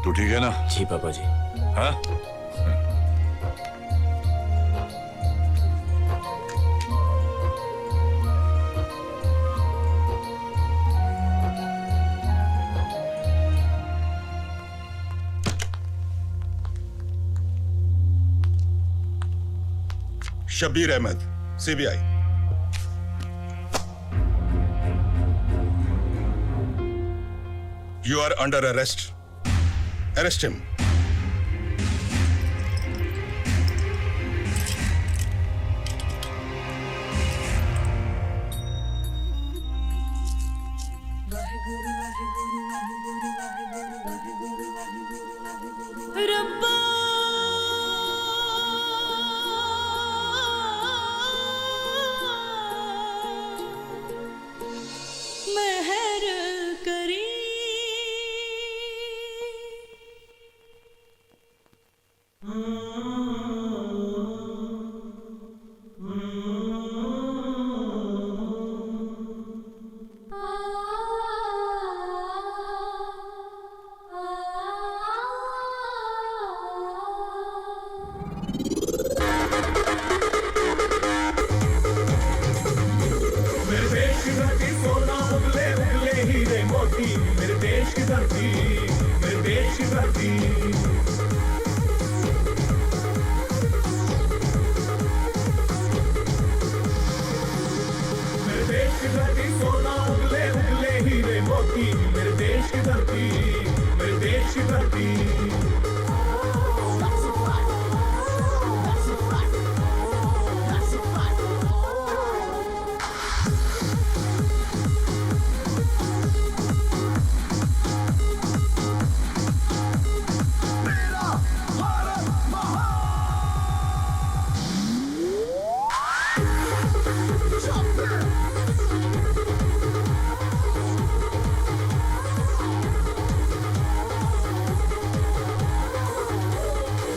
Speaker 5: तू ठीक है ना?
Speaker 2: जी पापा जी।
Speaker 5: हाँ?
Speaker 10: Shabbir Ahmad, CBI. You are under arrest. Arrest him.
Speaker 21: रब्बा मेहर करी
Speaker 6: मेरे देश की धरती सोना उगले उगले हीरे मोती। मेरे देश की धरती, मेरे देश की धरती। मेरे देश की धरती सोना उगले उगले हीरे मोती। मेरे देश की धरती, मेरे देश की धरती।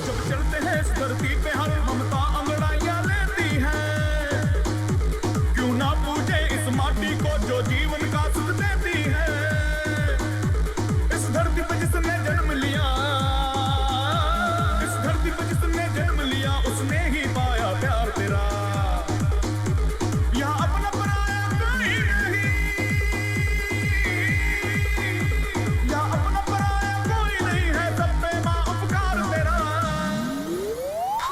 Speaker 6: जब चलते हैं इस धरती पे हर ममता अंगड़ाइयां लेती है। क्यों ना पूजे इस माटी को जो जीवन का सुख देती है। इस धरती पे जिसने जन्म लिया, इस धरती पे जिसने जन्म लिया, उसने ही पाया प्यार तेरा। यहाँ अपना पराया कोई नहीं, यहाँ अपना पराया कोई नहीं है, सब पे माँ उपकार तेरा।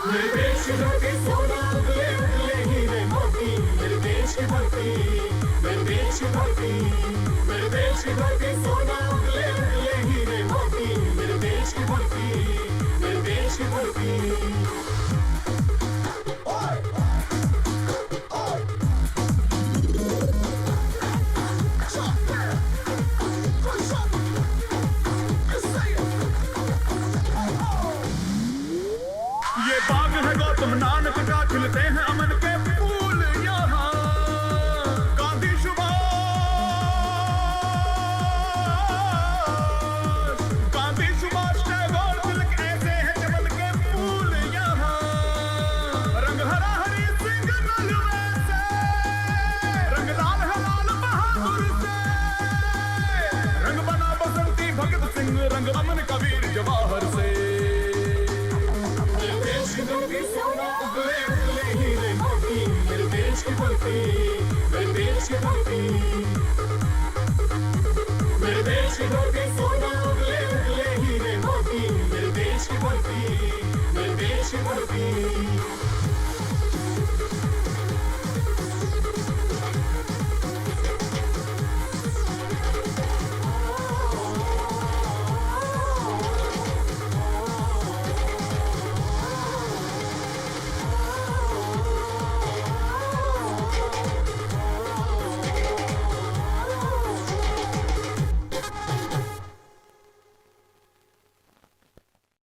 Speaker 6: मेरे देश की धरती सोना उगले उगले हीरे मोती। मेरे देश की धरती, मेरे देश की धरती। मेरे देश की धरती सोना उगले उगले हीरे मोती। मेरे देश की धरती, मेरे देश की धरती। ये बाग है गौतम नानक का, खिलते हैं अमन के फूल यहाँ। गांधी सुभाष, गांधी सुभाष टैगोर तिलक ऐसे
Speaker 14: कुल्फी वे देश की कुल्फी